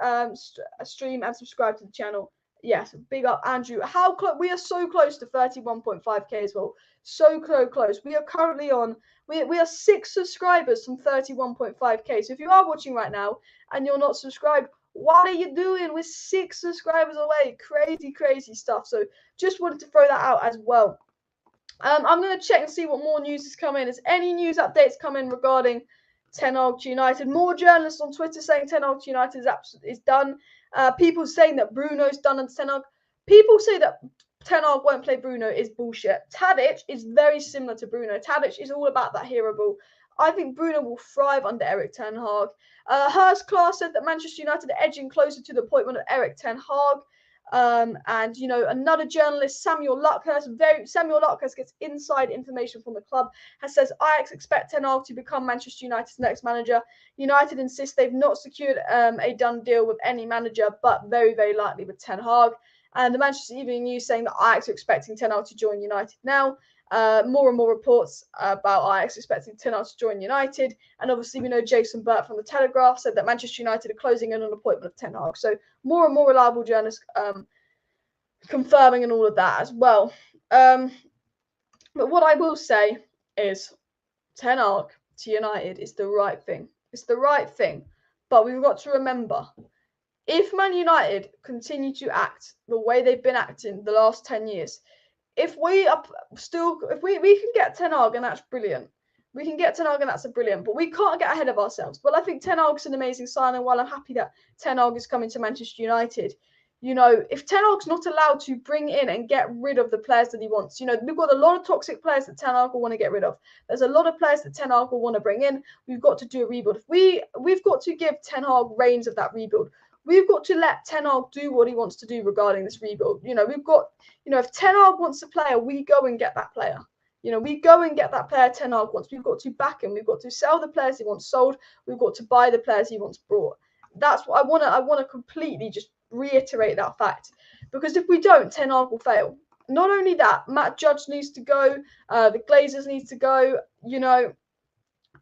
stream, and subscribe to the channel. Yes, big up, Andrew. How close? We are so close to 31.5k as well. So close. We are currently on. We are 6 subscribers from 31.5k. So if you are watching right now and you're not subscribed, what are you doing? We're 6 subscribers away. Crazy stuff. So just wanted to throw that out as well. I'm going to check and see what more news is coming. Has any news updates come in regarding Ten Hag to United? More journalists on Twitter saying Ten Hag to United is done. People saying that Bruno's done under Ten Hag. People say that Ten Hag won't play Bruno is bullshit. Tadic is very similar to Bruno. Tadic is all about that hero ball. I think Bruno will thrive under Erik Ten Hag. Hurst Class said that Manchester United are edging closer to the appointment of Erik Ten Hag. And you know, another journalist, Samuel Luckhurst gets inside information from the club. Says Ajax expect Ten Hag to become Manchester United's next manager. United insist they've not secured a done deal with any manager, but very likely with Ten Hag. And the Manchester Evening News saying that Ajax are expecting Ten Hag to join United now. More and more reports about Ajax expecting Ten Hag to join United. And obviously we know Jason Burt from the Telegraph said that Manchester United are closing in on an appointment of Ten Hag. So more and more reliable journalists confirming and all of that as well. But what I will say is Ten Hag to United is the right thing. It's the right thing. But we've got to remember, if Man United continue to act the way they've been acting the last 10 years, if we can get Ten Hag, and that's brilliant. We can get Ten Hag, and that's brilliant, but we can't get ahead of ourselves. But I think Ten Hag's an amazing signing. While I'm happy that Ten Hag is coming to Manchester United, you know, if Ten Hag's not allowed to bring in and get rid of the players that he wants, you know, we've got a lot of toxic players that Ten Hag will want to get rid of. There's a lot of players that Ten Hag will want to bring in. We've got to do a rebuild. We've got to give Ten Hag reins of that rebuild. We've got to let Ten Hag do what he wants to do regarding this rebuild. You know, if Ten Hag wants a player, we go and get that player. You know, we go and get that player Ten Hag wants. We've got to back him. We've got to sell the players he wants sold. We've got to buy the players he wants brought. That's what I want to completely just reiterate that fact. Because if we don't, Ten Hag will fail. Not only that, Matt Judge needs to go. The Glazers need to go. You know,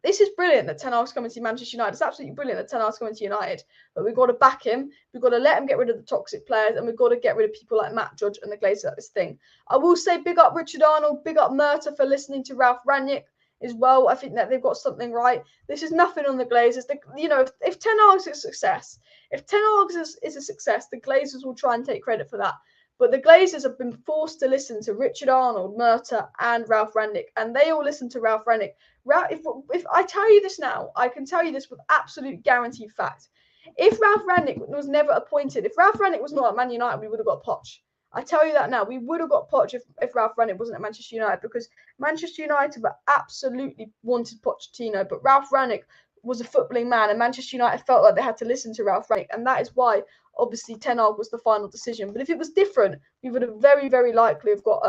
this is brilliant that Ten Hag's coming to Manchester United. It's absolutely brilliant that Ten Hag's coming to United. But we've got to back him. We've got to let him get rid of the toxic players. And we've got to get rid of people like Matt Judge and the Glazers at this thing. I will say big up Richard Arnold, big up Murta for listening to Ralph Rangnick as well. I think that they've got something right. This is nothing on the Glazers. You know, if Ten Hag's a success, is a success, the Glazers will try and take credit for that. But the Glazers have been forced to listen to Richard Arnold, Murta, and Ralph Rangnick, and they all listen to Ralph Rangnick. If I tell you this now, I can tell you this with absolute guaranteed fact. If Ralph Rangnick was never appointed, if Ralph Rangnick was not at Man United, we would have got Poch. I tell you that now. We would have got Poch if Ralph Rangnick wasn't at Manchester United, because Manchester United were absolutely wanted Pochettino, but Ralph Rangnick was a footballing man, and Manchester United felt like they had to listen to Ralph Rangnick, and that is why obviously Ten Hag was the final decision. But if it was different, we would have very likely have got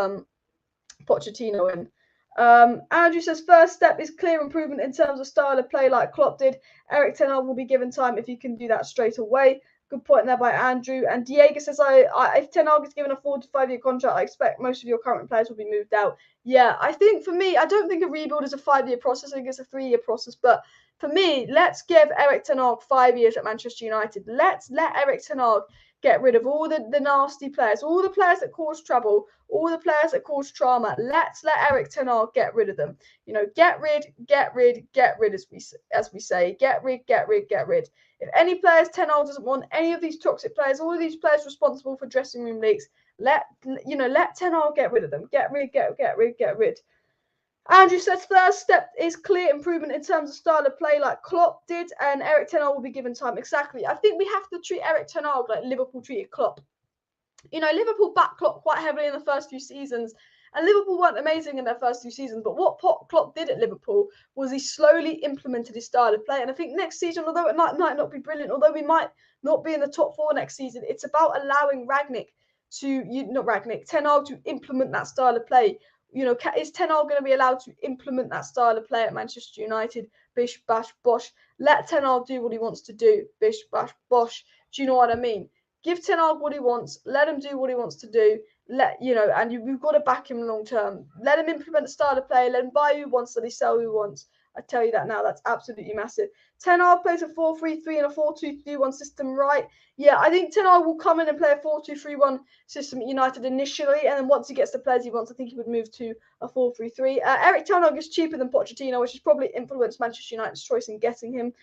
Pochettino in. Andrew says first step is clear improvement in terms of style of play like Klopp did. Erik Ten Hag will be given time if he can do that straight away. Good point there by Andrew. And Diego says, if Ten Hag is given a 4 to 5 year contract, I expect most of your current players will be moved out. Yeah, I think for me, I don't think a rebuild is a 5-year process. I think it's a 3-year process. But for me, let's give Erik Ten Hag 5 years at Manchester United. Let's let Erik Ten Hag get rid of all the nasty players, all the players that cause trouble, all the players that cause trauma. Let's let Erik Ten Hag get rid of them. You know, get rid, as we say. Get rid. If any players Ten Hag doesn't want, any of these toxic players, all of these players responsible for dressing room leaks, let Ten Hag get rid of them. Get rid. Andrew says first step is clear improvement in terms of style of play like Klopp did, and Erik ten Hag will be given time. Exactly. I think we have to treat Erik ten Hag like Liverpool treated Klopp. You know, Liverpool backed Klopp quite heavily in the first few seasons, and Liverpool weren't amazing in their first few seasons. But what Klopp did at Liverpool was he slowly implemented his style of play. And I think next season, although it might not be brilliant, although we might not be in the top 4 next season, it's about allowing Ten Hag to implement that style of play. You know, is Ten Hag going to be allowed to implement that style of play at Manchester United? Bish, bash, bosh. Let Ten Hag do what he wants to do. Bish, bash, bosh. Do you know what I mean? Give Ten Hag what he wants. Let him do what he wants to do. And you've got to back him long term. Let him implement the style of play. Let him buy who wants, let him sell who wants. I tell you that now. That's absolutely massive. Ten Hag plays a 4-3-3 and a 4-2-3-1 system, right? Yeah, I think Ten Hag will come in and play a 4-2-3-1 system at United initially, and then once he gets the players he wants, I think he would move to a 4-3-3. Erik ten Hag is cheaper than Pochettino, which has probably influenced Manchester United's choice in getting him.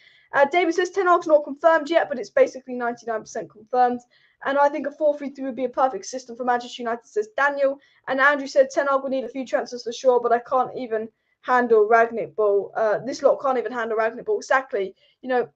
David says Ten Hag's not confirmed yet, but it's basically 99% confirmed. And I think a 4-3-3 would be a perfect system for Manchester United, says Daniel. And Andrew said Ten Hag will need a few transfers for sure, but I can't even handle Ragnick Ball. This lot can't even handle Ragnick Ball. Exactly. You know,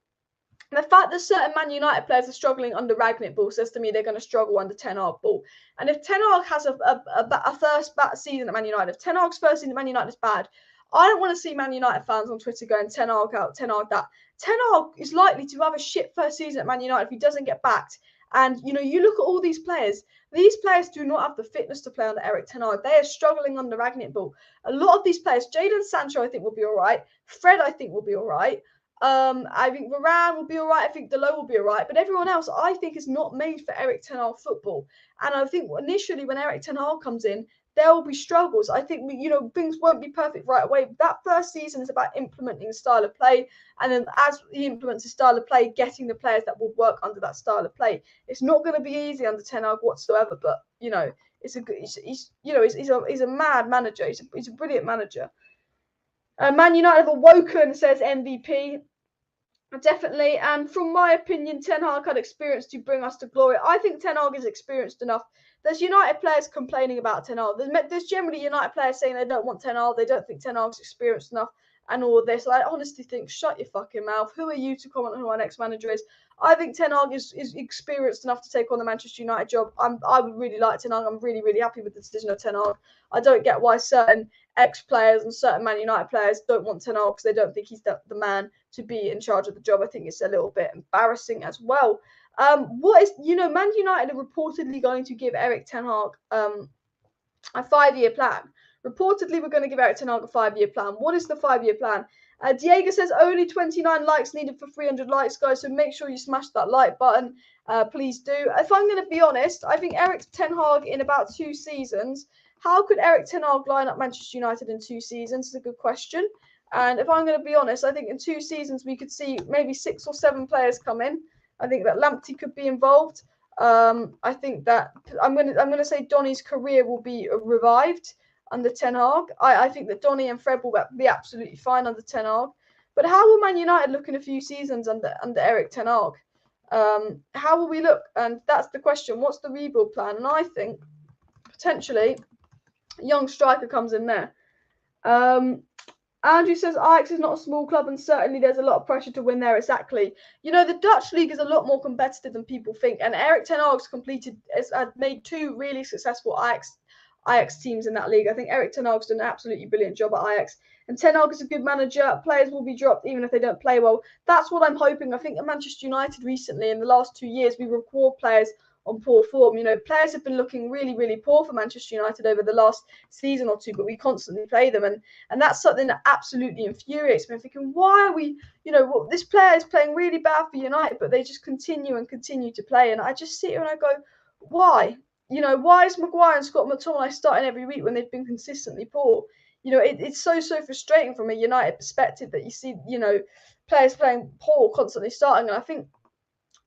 the fact that certain Man United players are struggling under Ragnick Ball says to me they're going to struggle under Ten Hag Ball. And if Ten Hag has a first bad season at Man United, if Ten Hag's first season at Man United is bad, I don't want to see Man United fans on Twitter going Ten Hag out, Ten Hag that. Ten Hag is likely to have a shit first season at Man United if he doesn't get backed. And, you know, you look at all these players do not have the fitness to play under Erik ten Hag. They are struggling under Ragnick Ball. A lot of these players, Jadon Sancho, I think will be all right. Fred, I think will be all right. I think Varane will be all right. I think Delo will be all right. But everyone else, I think, is not made for Erik ten Hag football. And I think initially when Erik ten Hag comes in, there will be struggles. I think, things won't be perfect right away. That first season is about implementing the style of play. And then as he implements the style of play, getting the players that will work under that style of play. It's not going to be easy under Ten Hag whatsoever. But, he's a mad manager. He's a brilliant manager. Man United have awoken, says MVP. Definitely. And from my opinion, Ten Hag had experience to bring us to glory. I think Ten Hag is experienced enough. There's United players complaining about Ten Hag. There's generally United players saying they don't want Ten Hag. They don't think Ten Hag's experienced enough and all of this. I honestly think, shut your fucking mouth. Who are you to comment on who our next manager is? I think Ten Hag is experienced enough to take on the Manchester United job. I would really like Ten Hag. I'm really, really happy with the decision of Ten Hag. I don't get why certain ex-players and certain Man United players don't want Ten Hag because they don't think he's the man to be in charge of the job. I think it's a little bit embarrassing as well. Man United are reportedly going to give Erik ten Hag a 5-year plan. Reportedly, we're going to give Erik ten Hag a 5-year plan. What is the 5-year plan? Diego says only 29 likes needed for 300 likes, guys. So make sure you smash that like button. Please do. If I'm going to be honest, I think Erik ten Hag in about 2 seasons. How could Erik ten Hag line up Manchester United in 2 seasons? It's a good question. And if I'm going to be honest, I think in 2 seasons we could see maybe 6 or 7 players come in. I think that Lamptey could be involved. I think that I'm going to say Donny's career will be revived under Ten Hag. I think that Donny and Fred will be absolutely fine under Ten Hag. But how will Man United look in a few seasons under Erik ten Hag? How will we look? And that's the question. What's the rebuild plan? And I think potentially a young striker comes in there. Andrew says Ajax is not a small club and certainly there's a lot of pressure to win there. Exactly. The Dutch league is a lot more competitive than people think. And Erik ten Hag's made 2 really successful Ajax teams in that league. I think Erik ten Hag's done an absolutely brilliant job at Ajax. And Ten Hag is a good manager. Players will be dropped even if they don't play well. That's what I'm hoping. I think at Manchester United recently, in the last 2 years, we reward players on poor form. Players have been looking really, really poor for Manchester United over the last season or 2, but we constantly play them. And that's something that absolutely infuriates me. I'm thinking, why are we, this player is playing really bad for United, but they just continue to play. And I just sit here and I go, why? Why is Maguire and Scott McTominay starting every week when they've been consistently poor? It's so frustrating from a United perspective that you see, players playing poor constantly starting. And I think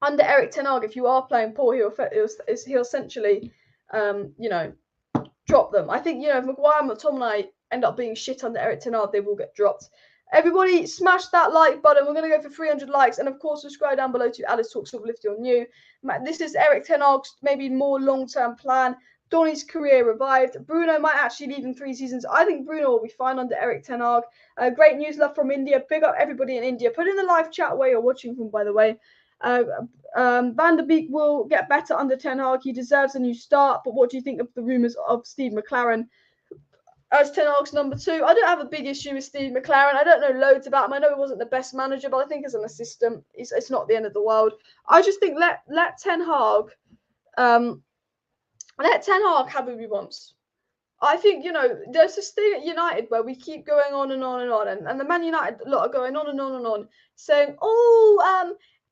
under Erik ten Hag, if you are playing poor, he'll essentially, drop them. I think, if Maguire and McTominay end up being shit under Erik ten Hag, they will get dropped. Everybody smash that like button. We're going to go for 300 likes. And of course, subscribe down below to Alice Talks Football if you're new. This is Erik ten Hag's maybe more long-term plan. Donny's career revived. Bruno might actually leave in 3 seasons. I think Bruno will be fine under Erik ten Hag. Great news, love from India. Big up everybody in India. Put in the live chat where you're watching from, by the way. Van der Beek will get better under ten Hag. He deserves a new start. But what do you think of the rumours of Steve McLaren as ten Hag's number 2? I don't have a big issue with Steve McLaren. I don't know loads about him. I know he wasn't the best manager, but I think as an assistant, it's not the end of the world. I just think let ten Hag let ten Hag have who he wants. I think, there's this thing at United where we keep going on and on and on, and the Man United lot are going on and on and on, saying,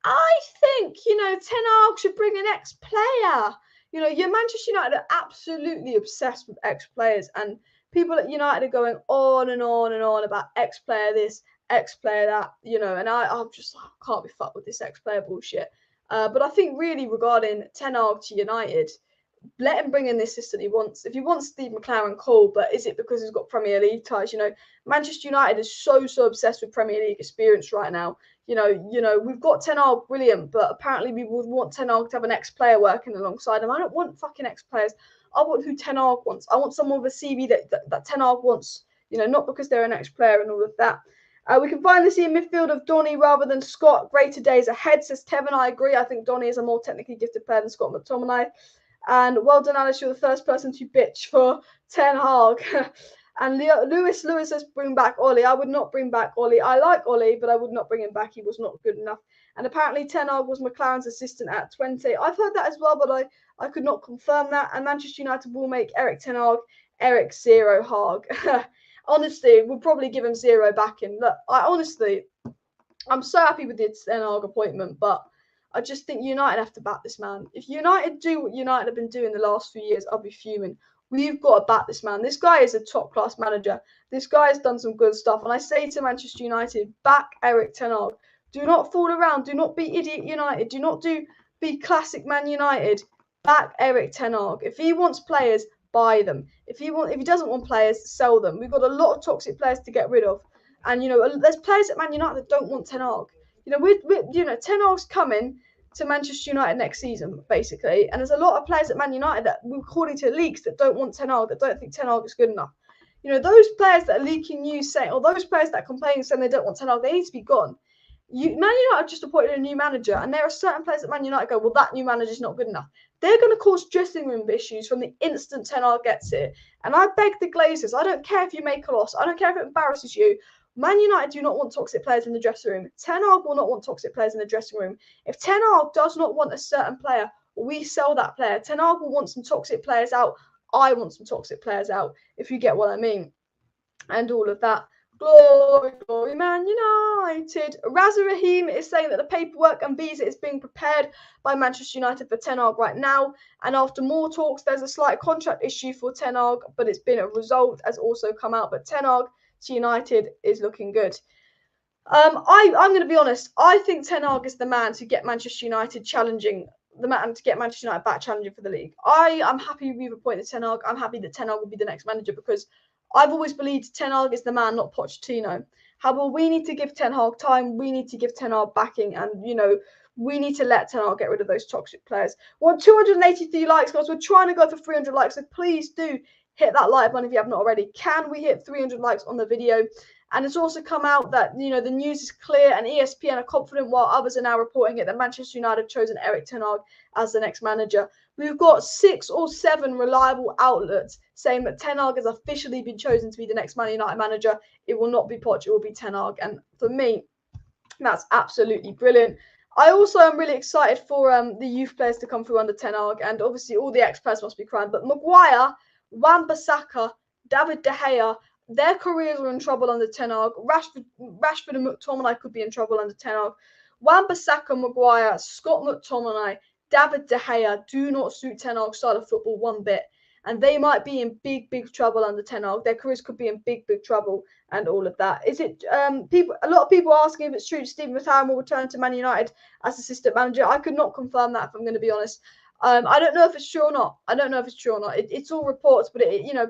I think, ten Hag should bring an ex-player. Your Manchester United are absolutely obsessed with ex-players, and people at United are going on and on and on about ex-player this, ex-player that, and I'm just like, I can't be fucked with this ex-player bullshit. But I think really regarding ten Hag to United, let him bring in the assistant he wants. If he wants Steve McLaren, cool, but is it because he's got Premier League ties? Manchester United is so obsessed with Premier League experience right now. We've got ten Hag, brilliant, but apparently we would want ten Hag to have an ex-player working alongside him. I don't want fucking ex-players. I want who ten Hag wants. I want someone with a CV that ten Hag wants, not because they're an ex-player and all of that. We can finally see a midfield of Donny rather than Scott. Greater days ahead, says Tevin. I agree. I think Donny is a more technically gifted player than Scott McTominay. And well done, Alice. You're the first person to bitch for ten Hag. And Lewis says, bring back Ollie. I would not bring back Ollie. I like Ollie, but I would not bring him back. He was not good enough. And apparently ten Hag was McLaren's assistant at 20. I've heard that as well, but I could not confirm that. And Manchester United will make Erik ten Hag Erik 0 Hag. Honestly, we'll probably give him 0 back in. Look, I'm so happy with the ten Hag appointment, but I just think United have to back this man. If United do what United have been doing the last few years, I'll be fuming. We've got to back this man. This guy is a top-class manager. This guy has done some good stuff. And I say to Manchester United, back Erik ten Hag. Do not fool around. Do not be idiot United. Do not be classic Man United. Back Erik ten Hag. If he wants players, buy them. If he doesn't want players, sell them. We've got a lot of toxic players to get rid of. And, there's players at Man United that don't want ten Hag. ten Hag's coming to Manchester United next season, basically. And there's a lot of players at Man United that, according to leaks, that don't want ten Hag, that don't think ten Hag is good enough. Those players that are leaking news saying, or those players that complain saying they don't want ten Hag, they need to be gone. Man United just appointed a new manager, and there are certain players at Man United go, well, that new manager is not good enough. They're going to cause dressing room issues from the instant ten Hag gets here. And I beg the Glazers, I don't care if you make a loss. I don't care if it embarrasses you. Man United do not want toxic players in the dressing room. Ten Hag will not want toxic players in the dressing room. If Ten Hag does not want a certain player, we sell that player. Ten Hag will want some toxic players out. I want some toxic players out, if you get what I mean. And all of that. Glory, glory, Man United. Raza Rahim is saying that the paperwork and visa is being prepared by Manchester United for Ten Hag right now. And after more talks, there's a slight contract issue for Ten Hag, but it's been resolved, has also come out. But Ten Hag to United is looking good. I'm going to be honest. I think Ten Hag is the man to get Manchester United challenging, the man to get Manchester United back challenging for the league. I am happy we've appointed Ten Hag. I'm happy that Ten Hag will be the next manager, because I've always believed Ten Hag is the man, not Pochettino. However, we need to give Ten Hag time. We need to give Ten Hag backing, and we need to let Ten Hag get rid of those toxic players. We want 283 likes, guys. We're trying to go for 300 likes, so please do hit that like button if you have not already. Can we hit 300 likes on the video? And it's also come out that, the news is clear, and ESPN are confident, while others are now reporting it, that Manchester United have chosen Erik ten Hag as the next manager. We've got 6 or 7 reliable outlets saying that Ten Hag has officially been chosen to be the next Man United manager. It will not be Poch, it will be Ten Hag. And for me, that's absolutely brilliant. I also am really excited for the youth players to come through under Ten Hag, and obviously all the ex-players must be crying. But Maguire, Wan-Bissaka, David De Gea, their careers are in trouble under Ten Hag. Rashford and McTominay could be in trouble under Ten Hag. Wan-Bissaka, Maguire, Scott McTominay, David De Gea do not suit Ten Hag's style of football one bit. And they might be in big, big trouble under Ten Hag. Their careers could be in big, big trouble, and all of that. Is it a lot of people are asking if it's true Steven McLaren will return to Man United as assistant manager. I could not confirm that, if I'm going to be honest. I don't know if it's true or not. It's all reports, but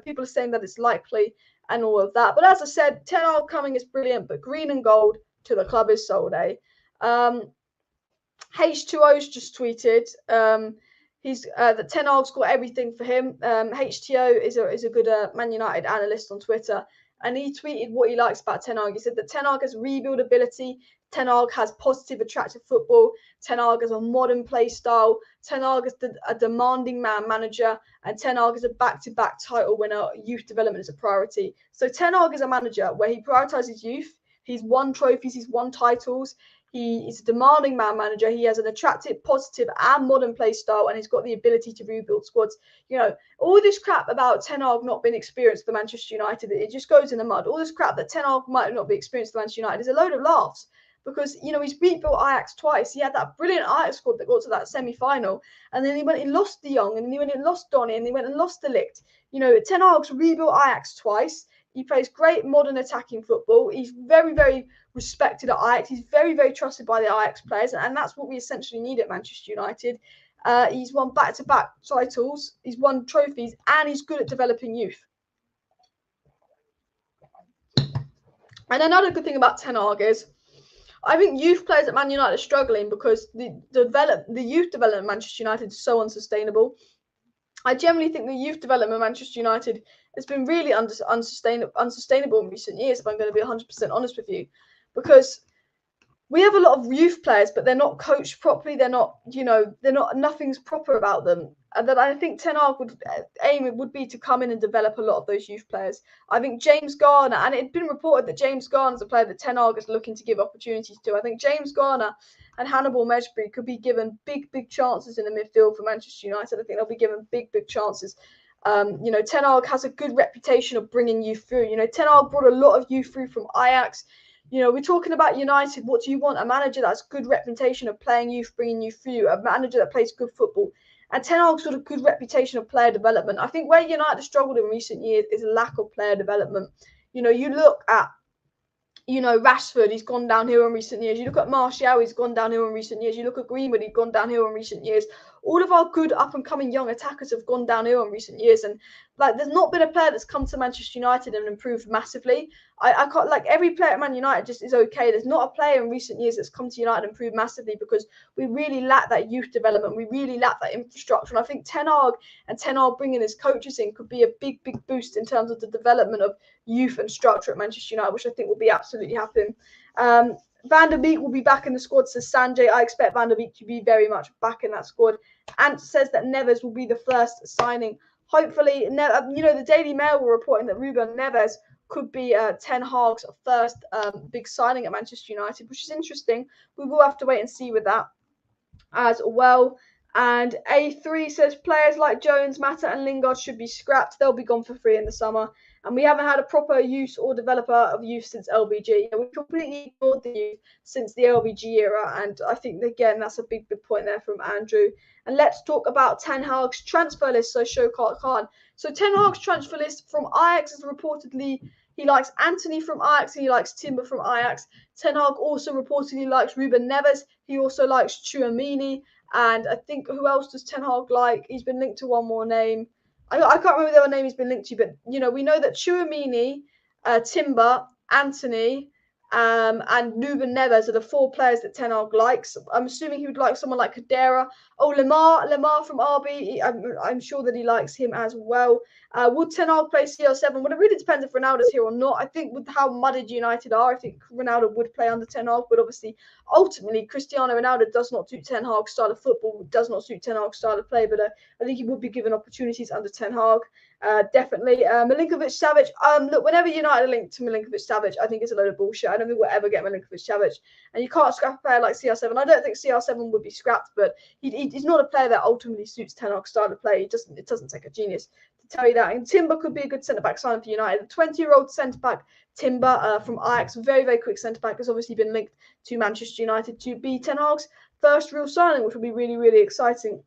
people are saying that it's likely and all of that. But as I said, Ten Hag coming is brilliant, but green and gold to the club is sold, eh? H2O's just tweeted. that Ten Hag's got everything for him. HTO is a good Man United analyst on Twitter, and he tweeted what he likes about Ten Hag. He said that Ten Hag has rebuild ability, Ten Hag has positive, attractive football, Ten Hag has a modern play style, Ten Hag is a demanding manager, and Ten Hag is a back-to-back title winner. Youth development is a priority. So Ten Hag is a manager where he prioritizes youth. He's won trophies, he's won titles. He is a demanding manager. He has an attractive, positive, and modern play style, and he's got the ability to rebuild squads. You know, all this crap about Ten Hag not being experienced for Manchester United, it just goes in the mud. All this crap that Ten Hag might not be experienced for Manchester United is a load of laughs, because, you know, he's rebuilt Ajax twice. He had that brilliant Ajax squad that got to that semi-final, and then he went and lost De Jong, and then he went and lost Donny, and he went and lost De Ligt. You know, Ten Hag's rebuilt Ajax twice. He plays great modern attacking football. He's very, very respected at Ajax. He's very, very trusted by the Ajax players, and that's what we essentially need at Manchester United. He's won back-to-back titles, he's won trophies, and he's good at developing youth. And another good thing about Ten Hag is, I think youth players at Man United are struggling because the youth development at Manchester United is so unsustainable. I generally think the youth development at Manchester United has been really unsustainable in recent years, if I'm going to be 100% honest with you, because we have a lot of youth players, but they're not coached properly. They're not, nothing's proper about them. And that I think Ten Hag would be to come in and develop a lot of those youth players. I think James Garner, and it's been reported that James Garner is a player that Ten Hag is looking to give opportunities to. I think James Garner and Hannibal Mejbri could be given big chances in the midfield for Manchester United. I think they'll be given big chances. Ten Hag has a good reputation of bringing youth through. Ten Hag brought a lot of youth through from Ajax. We're talking about United. What do you want? A manager that's good reputation of playing youth, bringing you through. A manager that plays good football. And Ten Hag's got a good reputation of player development. I think where United have struggled in recent years is a lack of player development. You look at, Rashford, he's gone downhill in recent years. You look at Martial, he's gone downhill in recent years. You look at Greenwood, he's gone downhill in recent years. All of our good up-and-coming young attackers have gone downhill in recent years. And, there's not been a player that's come to Manchester United and improved massively. I can't, every player at Man United just is okay. There's not a player in recent years that's come to United and improved massively because we really lack that youth development. We really lack that infrastructure. And I think Ten Hag bringing his coaches in could be a big boost in terms of the development of youth and structure at Manchester United, which I think will be absolutely happening. Van der Beek will be back in the squad, says Sanjay. I expect Van der Beek to be very much back in that squad. And says that Neves will be the first signing. Hopefully, the Daily Mail were reporting that Ruben Neves could be Ten Hag's first big signing at Manchester United, which is interesting. We will have to wait and see with that as well. And A3 says players like Jones, Mata and Lingard should be scrapped. They'll be gone for free in the summer. And we haven't had a proper use or developer of youth since LBG. We completely ignored the youth since the LBG era. And I think, again, that's a big point there from Andrew. And let's talk about Ten Hag's transfer list. So Showcart Khan. So Ten Hag's transfer list from Ajax is reportedly he likes Anthony from Ajax and he likes Timber from Ajax. Ten Hag also reportedly likes Ruben Neves. He also likes Tchouameni. And I think, who else does Ten Hag like? He's been linked to one more name. I can't remember the other name he's been linked to, but, we know that Tchouameni, Timber, Anthony, and Ruben Neves are the four players that Ten Hag likes. I'm assuming he would like someone like Kadira. Oh, Lemar from RB. I'm sure that he likes him as well. Would Ten Hag play CR7? Well, it really depends if Ronaldo's here or not. I think with how mudded United are, I think Ronaldo would play under Ten Hag. But obviously, ultimately, Cristiano Ronaldo does not suit Ten Hag's style of football, does not suit Ten Hag's style of play. But I think he would be given opportunities under Ten Hag. Definitely. Milinkovic-Savic. Look, whenever United are linked to Milinkovic-Savic, I think it's a load of bullshit. I don't think we'll ever get Milinkovic-Savic. And you can't scrap a player like CR7. I don't think CR7 would be scrapped, but he's not a player that ultimately suits Ten Hag's style of play. It doesn't take a genius to tell you that. And Timber could be a good centre-back signing for United. The 20-year-old centre-back Timber from Ajax, very, very quick centre-back, has obviously been linked to Manchester United to be Ten Hag's first real signing, which will be really, really exciting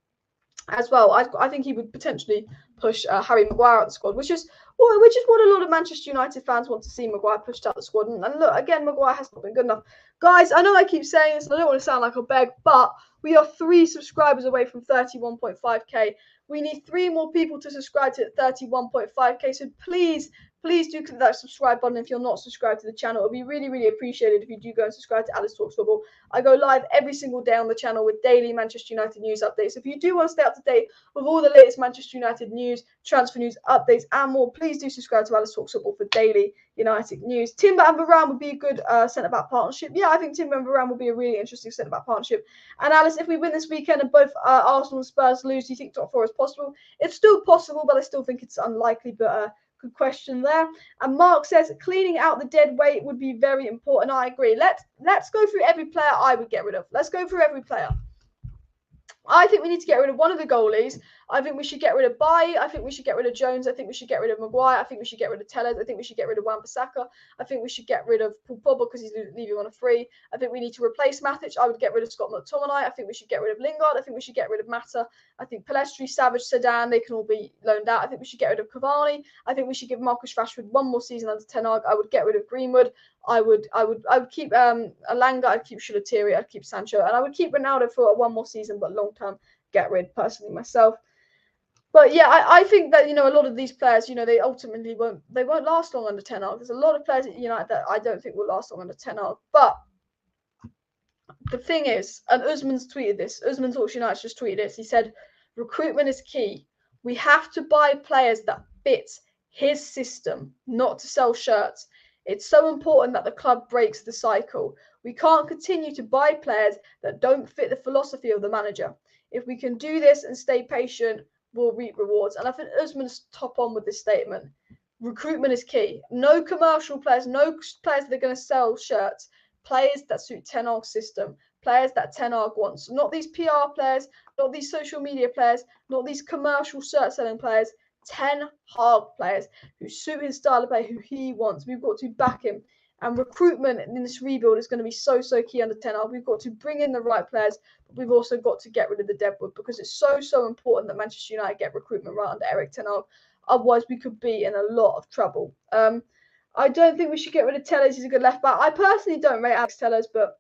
as well. I think he would potentially push Harry Maguire out the squad, which is what a lot of Manchester United fans want to see Maguire pushed out the squad. And look, again, Maguire has not been good enough. Guys, I know I keep saying this, and I don't want to sound like a beg, but we are 3 subscribers away from 31.5k. We need 3 more people to subscribe to 31.5k. So please, Please do click that subscribe button if you're not subscribed to the channel. It would be really, really appreciated if you do go and subscribe to Alice Talks Football. I go live every single day on the channel with daily Manchester United news updates. If you do want to stay up to date with all the latest Manchester United news, transfer news, updates, and more, please do subscribe to Alice Talks Football for daily United news. Timber and Varane would be a good centre-back partnership. Yeah, I think Timber and Varane would be a really interesting centre-back partnership. And Alice, if we win this weekend and both Arsenal and Spurs lose, do you think top four is possible? It's still possible, but I still think it's unlikely. But good question there. And Mark says cleaning out the dead weight would be very important. I agree. Let's go through every player I would get rid of. Let's go through every player. I think we need to get rid of one of the goalies. I think we should get rid of Bailly. I think we should get rid of Jones. I think we should get rid of Maguire. I think we should get rid of Tellez. I think we should get rid of Wan-Bissaka. I think we should get rid of Paul Pogba because he's leaving on a free. I think we need to replace Matic. I would get rid of Scott McTominay. I think we should get rid of Lingard. I think we should get rid of Mata. I think Pellistri, Savage, Sedan, they can all be loaned out. I think we should get rid of Cavani. I think we should give Marcus Rashford one more season under Ten Hag. I would get rid of Greenwood. I would keep Alanga. I'd keep Shaqiri. I'd keep Sancho, and I would keep Ronaldo for one more season, but long term get rid personally myself. But yeah, I think that, a lot of these players, they ultimately won't last long under Ten Hag. There's a lot of players at United that I don't think will last long under Ten Hag. But the thing is, and Usman's tweeted this. Usman Talks United just tweeted this. He said, recruitment is key. We have to buy players that fit his system, not to sell shirts. It's so important that the club breaks the cycle. We can't continue to buy players that don't fit the philosophy of the manager. If we can do this and stay patient, we'll reap rewards. And I think Usman's top on with this statement. Recruitment is key. No commercial players, no players that are going to sell shirts. Players that suit Ten Hag's system. Players that Ten Hag wants. Not these PR players, not these social media players, not these commercial shirt-selling players. Ten Hag players who suit his style of play, who he wants. We've got to back him. And recruitment in this rebuild is going to be so key under Ten Hag. We've got to bring in the right players, but we've also got to get rid of the deadwood because it's so important that Manchester United get recruitment right under Erik Ten Hag. Otherwise, we could be in a lot of trouble. I don't think we should get rid of Tellez. He's a good left back. I personally don't rate Alex Tellez, but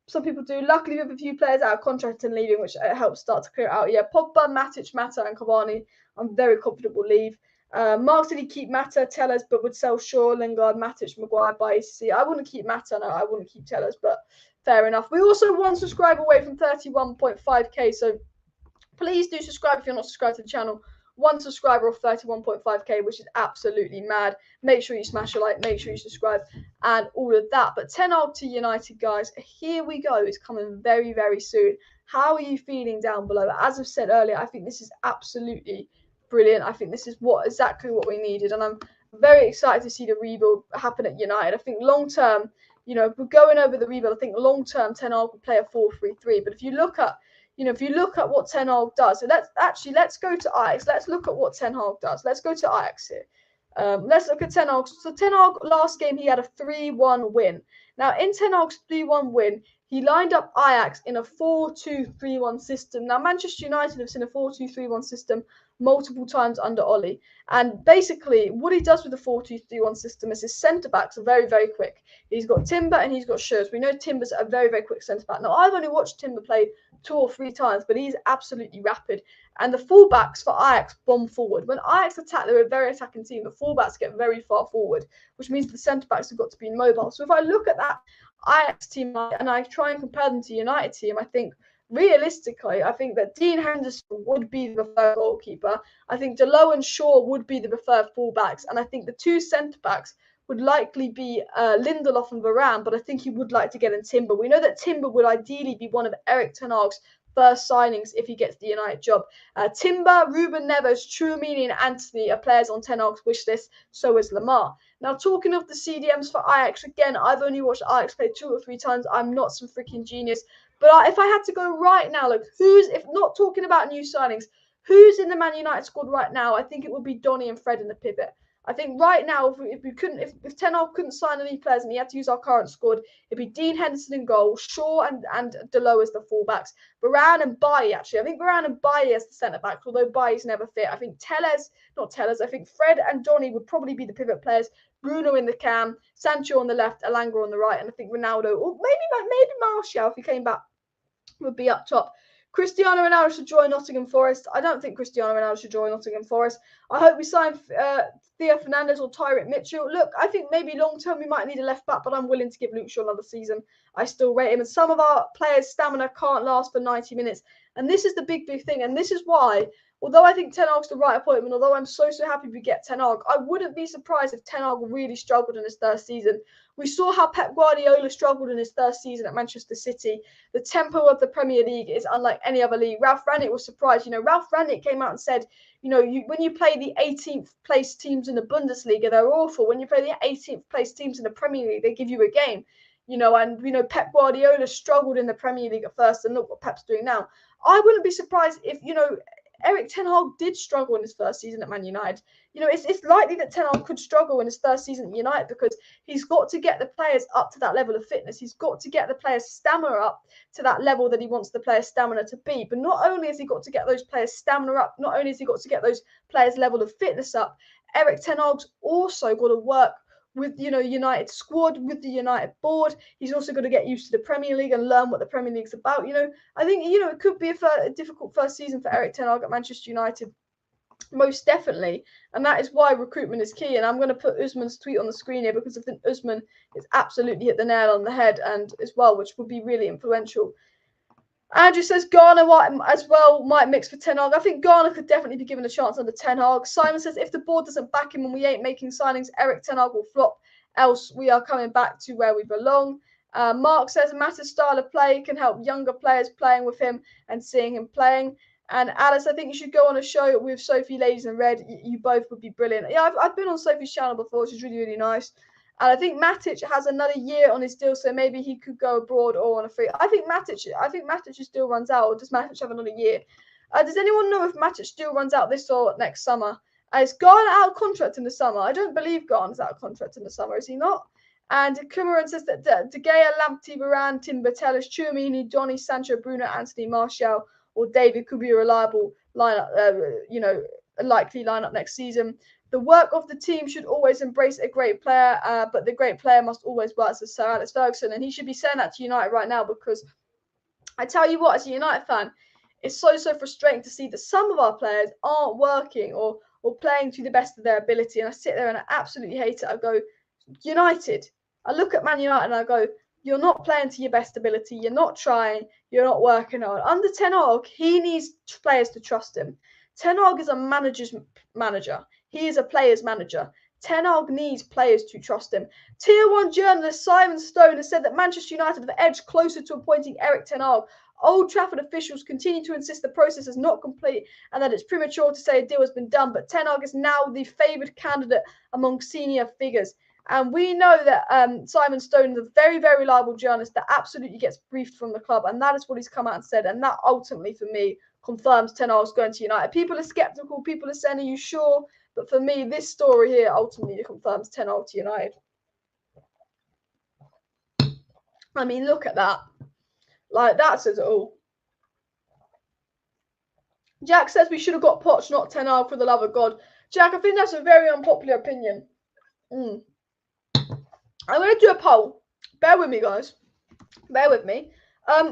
some people do. Luckily, we have a few players out of contract and leaving, which helps start to clear it out. Yeah, Pogba, Matic, Mata, and Cavani. I'm very confident will leave. Mark said he'd keep Mata, Tellez, but would sell Shaw, Lingard, Matic, Maguire, Bailly. I wouldn't keep Mata, no, I wouldn't keep Tellez, but fair enough. We also one subscriber away from 31.5k, so please do subscribe if you're not subscribed to the channel. One subscriber of 31.5k, which is absolutely mad. Make sure you smash a like, make sure you subscribe, and all of that. But Ten Hag to United, guys, here we go. It's coming very, very soon. How are you feeling down below? As I've said earlier, I think this is absolutely brilliant. I think this is exactly what we needed, and I'm very excited to see the rebuild happen at United. I think long term, if we're going over the rebuild, I think long term Ten Hag will play a 4-3-3. But if you look at what Ten Hag does, so let's go to Ajax. Let's look at what Ten Hag does. Let's go to Ajax here. Let's look at Ten Hag. So Ten Hag last game he had a 3-1 win. Now in Ten Hag's 3-1 win, he lined up Ajax in a 4-2-3-1 system. Now Manchester United have seen a 4-2-3-1 system multiple times under Ollie. And basically, what he does with the 4-2-3-1 system is his centre-backs are very, very quick. He's got Timber and he's got Schürrle. We know Timber's a very, very quick centre-back. Now, I've only watched Timber play 2 or 3 times, but he's absolutely rapid. And the fullbacks for Ajax bomb forward. When Ajax attack, they're a very attacking team. The fullbacks get very far forward, which means the centre-backs have got to be mobile. So if I look at that Ajax team and I try and compare them to United team, I think realistically, I think that Dean Henderson would be the preferred goalkeeper. I think Delo and Shaw would be the preferred fullbacks. And I think the 2 centre-backs would likely be Lindelof and Varane, but I think he would like to get in Timber. We know that Timber would ideally be one of Erik Ten Hag's first signings if he gets the United job. Timber, Ruben Neves, Tchouameni and Antony are players on Ten Hag's wish list. So is Lamar. Now, talking of the CDMs for Ajax, again, I've only watched Ajax play 2 or 3 times. I'm not some freaking genius. But if I had to go right now, like if not talking about new signings, who's in the Man United squad right now? I think it would be Donny and Fred in the pivot. I think right now, if Ten Hag couldn't sign any players and he had to use our current squad, it'd be Dean Henderson in goal, Shaw and Delo as the fullbacks, Varane and Bailly actually. I think Varane and Bailly as the centre backs, although Bailly's never fit. I think I think Fred and Donny would probably be the pivot players. Bruno in the cam, Sancho on the left, Alanga on the right, and I think Ronaldo or maybe Martial if he came back would be up top. Cristiano Ronaldo should join Nottingham Forest. I don't think Cristiano Ronaldo should join Nottingham Forest. I hope we sign Theo Fernandez or Tyrick Mitchell. Look, I think maybe long term we might need a left back, but I'm willing to give Luke Shaw another season. I still rate him. And some of our players' stamina can't last for 90 minutes. And this is the big thing. And this is why, although I think Ten Hag's the right appointment, although I'm so happy we get Ten Hag, I wouldn't be surprised if Ten Hag really struggled in his first season. We saw how Pep Guardiola struggled in his first season at Manchester City. The tempo of the Premier League is unlike any other league. Ralph Rangnick was surprised. Ralph Rangnick came out and said, when you play the 18th place teams in the Bundesliga, they're awful. When you play the 18th place teams in the Premier League, they give you a game. Pep Guardiola struggled in the Premier League at first, and look what Pep's doing now. I wouldn't be surprised if, Erik Ten Hag did struggle in his first season at Man United. It's likely that Ten Hag could struggle in his first season at United because he's got to get the players up to that level of fitness. He's got to get the players' stamina up to that level that he wants the players' stamina to be. But not only has he got to get those players' stamina up, not only has he got to get those players' level of fitness up, Erik Ten Hag's also got to work with United squad, with the United board. He's also got to get used to the Premier League and learn what the Premier League's about. I think it could be a difficult first season for Erik Ten Hag at Manchester United, most definitely, and that is why recruitment is key. And I'm going to put Usman's tweet on the screen here because I think Usman is absolutely hit the nail on the head, and as well, which would be really influential. Andrew says Garner might mix for Ten Hag. I think Garner could definitely be given a chance under Ten Hag. Simon says if the board doesn't back him and we ain't making signings, Erik Ten Hag will flop. Else we are coming back to where we belong. Mark says Matter's style of play can help younger players playing with him and seeing him playing. And Alice, I think you should go on a show with Sophie Ladies in Red. You both would be brilliant. Yeah, I've been on Sophie's channel before. She's really, really nice. And I think Matic has another year on his deal, so maybe he could go abroad or on a free. I think Matic's deal runs out, or does Matic have another year? Does anyone know if Matic's deal runs out this or next summer? Is Garner out of contract in the summer? I don't believe Garner's out of contract in the summer, is he not? And Kumaran says that De Gea, Lamptey, Varane, Timber, Telles, Tchouameni, Donny, Sancho, Bruno, Anthony, Martial, or David could be a reliable lineup. A likely lineup next season. The work of the team should always embrace a great player, but the great player must always work, says Sir Alex Ferguson. And he should be saying that to United right now, because I tell you what, as a United fan, it's so frustrating to see that some of our players aren't working or playing to the best of their ability. And I sit there and I absolutely hate it. I go, United. I look at Man United and I go, you're not playing to your best ability. You're not trying. You're not working hard. Under Ten Hag, he needs players to trust him. Ten Hag is a manager's manager. He is a player's manager. Ten Hag needs players to trust him. Tier 1 journalist Simon Stone has said that Manchester United have edged closer to appointing Erik Ten Hag. Old Trafford officials continue to insist the process is not complete and that it's premature to say a deal has been done, but Ten Hag is now the favoured candidate among senior figures. And we know that Simon Stone is a very, very reliable journalist that absolutely gets briefed from the club, and that is what he's come out and said. And that ultimately, for me, confirms Ten Hag's going to United. People are sceptical. People are saying, are you sure? But for me, this story here ultimately confirms Ten Hag to United. I mean, look at that. Like, that says it all. Jack says we should have got Poch, not Ten Hag, for the love of God. Jack, I think that's a very unpopular opinion. I'm going to do a poll. Bear with me, guys. Bear with me.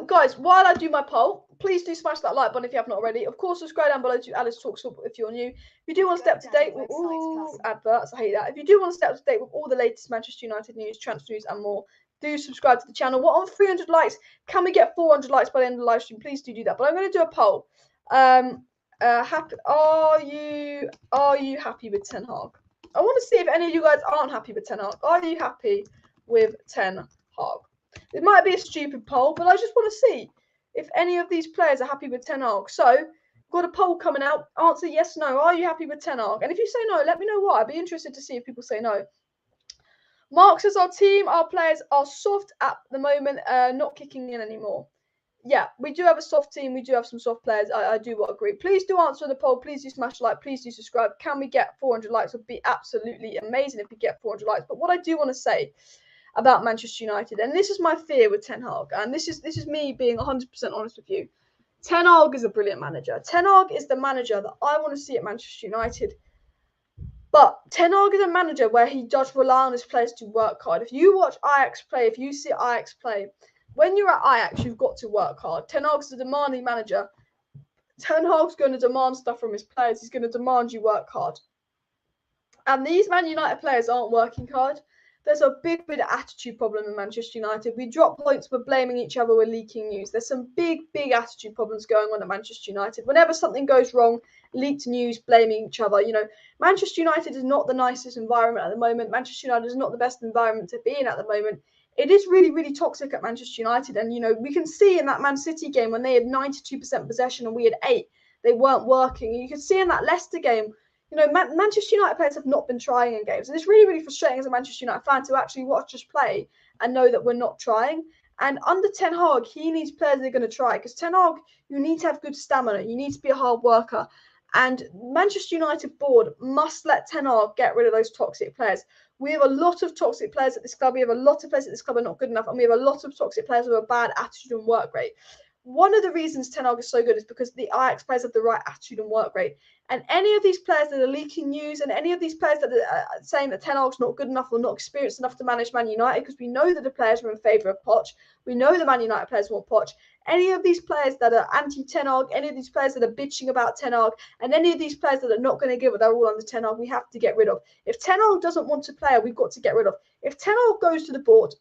Guys, while I do my poll, please do smash that like button if you have not already. Of course, subscribe down below to Alice Talks if you're new. If you do want to stay up to date with adverts, I hate that. If you do want to stay up to date with all the latest Manchester United news, transfer news, and more, do subscribe to the channel. We're on 300 likes. Can we get 400 likes by the end of the live stream? Please do that. But I'm going to do a poll. Are you happy with Ten Hag? I want to see if any of you guys aren't happy with Ten Hag. Are you happy with Ten Hag? It might be a stupid poll, but I just want to see if any of these players are happy with Ten Hag. So, got a poll coming out. Answer yes, no. Are you happy with Ten Hag? And if you say no, let me know why. I'd be interested to see if people say no. Mark says our players are soft at the moment, not kicking in anymore. Yeah, we do have a soft team. We do have some soft players. I do agree. Please do answer the poll. Please do smash like. Please do subscribe. Can we get 400 likes? It would be absolutely amazing if we get 400 likes. But what I do want to say about Manchester United, and this is my fear with Ten Hag, and this is me being 100% honest with you. Ten Hag is a brilliant manager. Ten Hag is the manager that I want to see at Manchester United. But Ten Hag is a manager where he does rely on his players to work hard. If you watch Ajax play, if you see Ajax play, when you're at Ajax, you've got to work hard. Ten Hag's a demanding manager. Ten Hag's going to demand stuff from his players. He's going to demand you work hard. And these Man United players aren't working hard. There's a big attitude problem in Manchester United. We drop points, we're blaming each other, we're leaking news. There's some big attitude problems going on at Manchester United. Whenever something goes wrong, leaked news, blaming each other. You know, Manchester United is not the nicest environment at the moment. Manchester United is not the best environment to be in at the moment. It is really toxic at Manchester United. And, you know, we can see in that Man City game when they had 92% possession and we had 8%, they weren't working. And you can see in that Leicester game, you know, Manchester United players have not been trying in games. And it's really frustrating as a Manchester United fan to actually watch us play and know that we're not trying. And under Ten Hag, he needs players that are going to try. Because Ten Hag, you need to have good stamina. You need to be a hard worker. And Manchester United board must let Ten Hag get rid of those toxic players. We have a lot of toxic players at this club. We have a lot of players at this club who are not good enough. And we have a lot of toxic players with a bad attitude and work rate. One of the reasons Ten Hag is so good is because the Ajax players have the right attitude and work rate. And any of these players that are leaking news and any of these players that are saying that Ten Hag's not good enough or not experienced enough to manage Man United, because we know that the players are in favour of Poch. We know the Man United players want Poch. Any of these players that are anti-Ten Hag, any of these players that are bitching about Ten Hag, and any of these players that are not going to give it, they're all under Ten Hag, we have to get rid of. If Ten Hag doesn't want to play, we've got to get rid of. If Ten Hag goes to the board,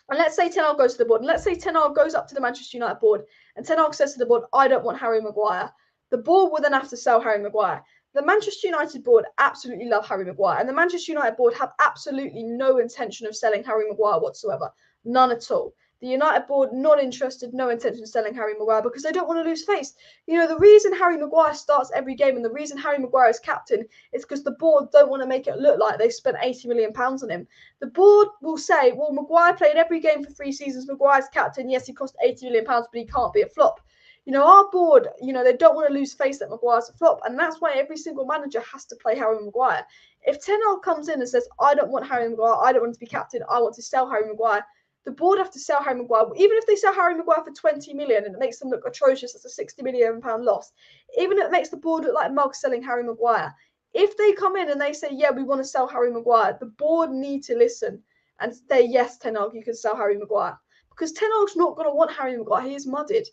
and let's say Ten Hag goes to the board, and let's say Ten Hag goes up to the Manchester United board, and Ten Hag says to the board, I don't want Harry Maguire. The board will then have to sell Harry Maguire. The Manchester United board absolutely love Harry Maguire, and the Manchester United board have absolutely no intention of selling Harry Maguire whatsoever. None at all. The United board, not interested, no intention of selling Harry Maguire because they don't want to lose face. You know, the reason Harry Maguire starts every game and the reason Harry Maguire is captain is because the board don't want to make it look like they spent £80 million on him. The board will say, well, Maguire played every game for 3 seasons. Maguire's captain. Yes, he cost £80 million, but he can't be a flop. You know, our board, you know, they don't want to lose face that Maguire's a flop. And that's why every single manager has to play Harry Maguire. If Ten Hag comes in and says, I don't want Harry Maguire, I don't want to be captain, I want to sell Harry Maguire, the board have to sell Harry Maguire. Even if they sell Harry Maguire for 20 million and it makes them look atrocious, that's a £60 million loss. Even if it makes the board look like mugs selling Harry Maguire. If they come in and they say, yeah, we want to sell Harry Maguire, the board need to listen and say, yes, Ten Hag, you can sell Harry Maguire. Because Ten Hag's not going to want Harry Maguire. He is mudded.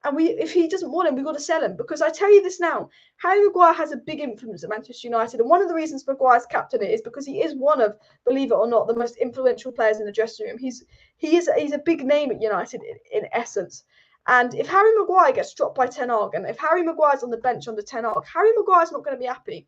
And if he doesn't want him, we've got to sell him. Because I tell you this now, Harry Maguire has a big influence at Manchester United. And one of the reasons Maguire's captain is because he is one of, believe it or not, the most influential players in the dressing room. He's a big name at United in essence. And if Harry Maguire gets dropped by Ten Hag, and if Harry Maguire's on the bench under Ten Hag, Harry Maguire's not going to be happy.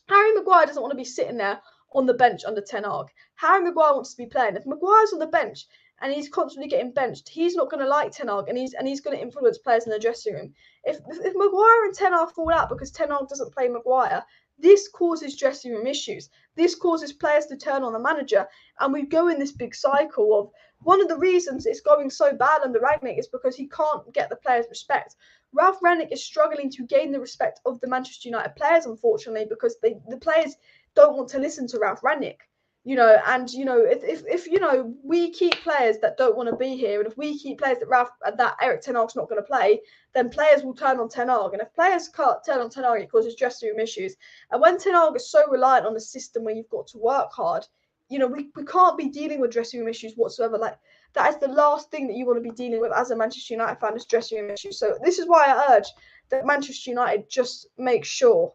Harry Maguire doesn't want to be sitting there on the bench under Ten Hag. Harry Maguire wants to be playing. If Maguire's on the bench and he's constantly getting benched, he's not going to like Ten Hag, and he's going to influence players in the dressing room. If Maguire and Ten Hag fall out because Ten Hag doesn't play Maguire, this causes dressing room issues. This causes players to turn on the manager, and we go in this big cycle of one of the reasons it's going so bad under Rangnick is because he can't get the players' respect. Ralf Rangnick is struggling to gain the respect of the Manchester United players, unfortunately, because the players don't want to listen to Ralf Rangnick. You know, and you know, if you know, we keep players that don't want to be here, and if we keep players that Erik Ten Hag's not going to play, then players will turn on Ten Hag. And if players can't turn on Ten Hag, it causes dressing room issues. And when Ten Hag is so reliant on a system where you've got to work hard, you know, we can't be dealing with dressing room issues whatsoever. Like, that is the last thing that you want to be dealing with as a Manchester United fan, is dressing room issues. So this is why I urge that Manchester United just make sure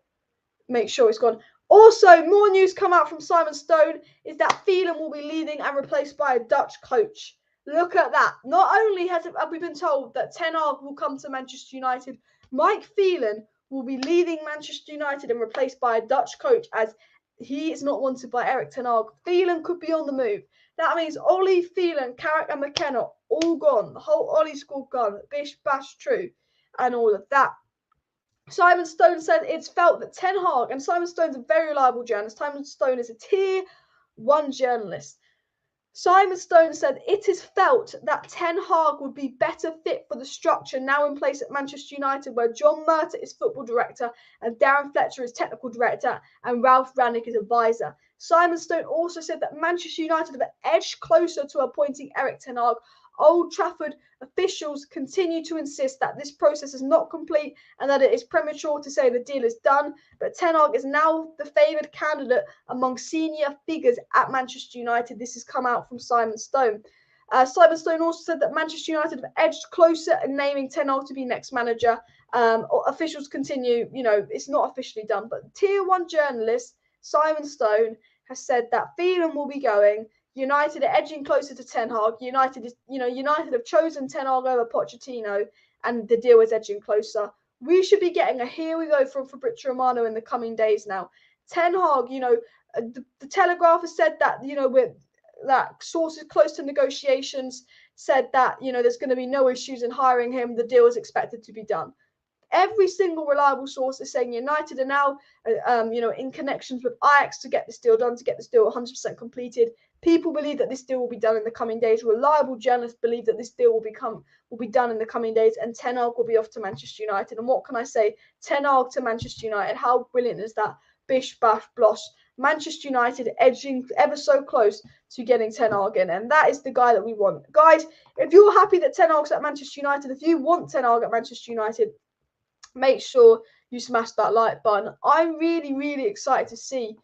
it's gone. Also, more news come out from Simon Stone is that Phelan will be leaving and replaced by a Dutch coach. Look at that. Not only have we been told that Ten Hag will come to Manchester United, Mike Phelan will be leaving Manchester United and replaced by a Dutch coach, as he is not wanted by Erik Ten Hag. Phelan could be on the move. That means Ollie, Phelan, Carrick and McKenna all gone. The whole Ollie squad gone. Bish, Bash, True, and all of that. Simon Stone said it's felt that Ten Hag, and Simon Stone's a very reliable journalist. Simon Stone is a tier 1 journalist. Simon Stone said it is felt that Ten Hag would be better fit for the structure now in place at Manchester United, where John Murtaugh is football director and Darren Fletcher is technical director and Ralf Rangnick is advisor. Simon Stone also said that Manchester United have edged closer to appointing Erik Ten Hag. Old Trafford officials continue to insist that this process is not complete and that it is premature to say the deal is done, but Ten Hag is now the favoured candidate among senior figures at Manchester United. This has come out from Simon Stone. Simon Stone also said that Manchester United have edged closer in naming Ten Hag to be next manager. Officials continue, it's not officially done, but Tier 1 journalist Simon Stone has said that Phelan will be going. United are edging closer to Ten Hag. United have chosen Ten Hag over Pochettino, and the deal is edging closer. We should be getting a here we go from Fabrizio Romano in the coming days now. Ten Hag, the Telegraph has said that, that sources close to negotiations said that, there's going to be no issues in hiring him. The deal is expected to be done. Every single reliable source is saying United are now, in connections with AJAX to get this deal done, to get this deal 100% completed. People believe that this deal will be done in the coming days. Reliable journalists believe that this deal will be done in the coming days, and Ten Hag will be off to Manchester United. And what can I say? Ten Hag to Manchester United. How brilliant is that? Bish, bash, blosh. Manchester United edging ever so close to getting Ten Hag in, and that is the guy that we want. Guys, if you're happy that Ten Hag's at Manchester United, if you want Ten Hag at Manchester United, make sure you smash that like button. I'm really, really excited to see,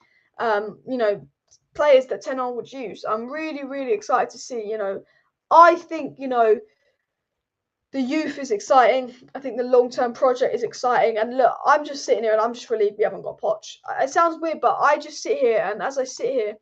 players that Ten Hag would use. I'm really, really excited to see, I think, the youth is exciting. I think the long-term project is exciting. And look, I'm just sitting here and I'm just relieved we haven't got Poch. It sounds weird, but I just sit here, and as I sit here,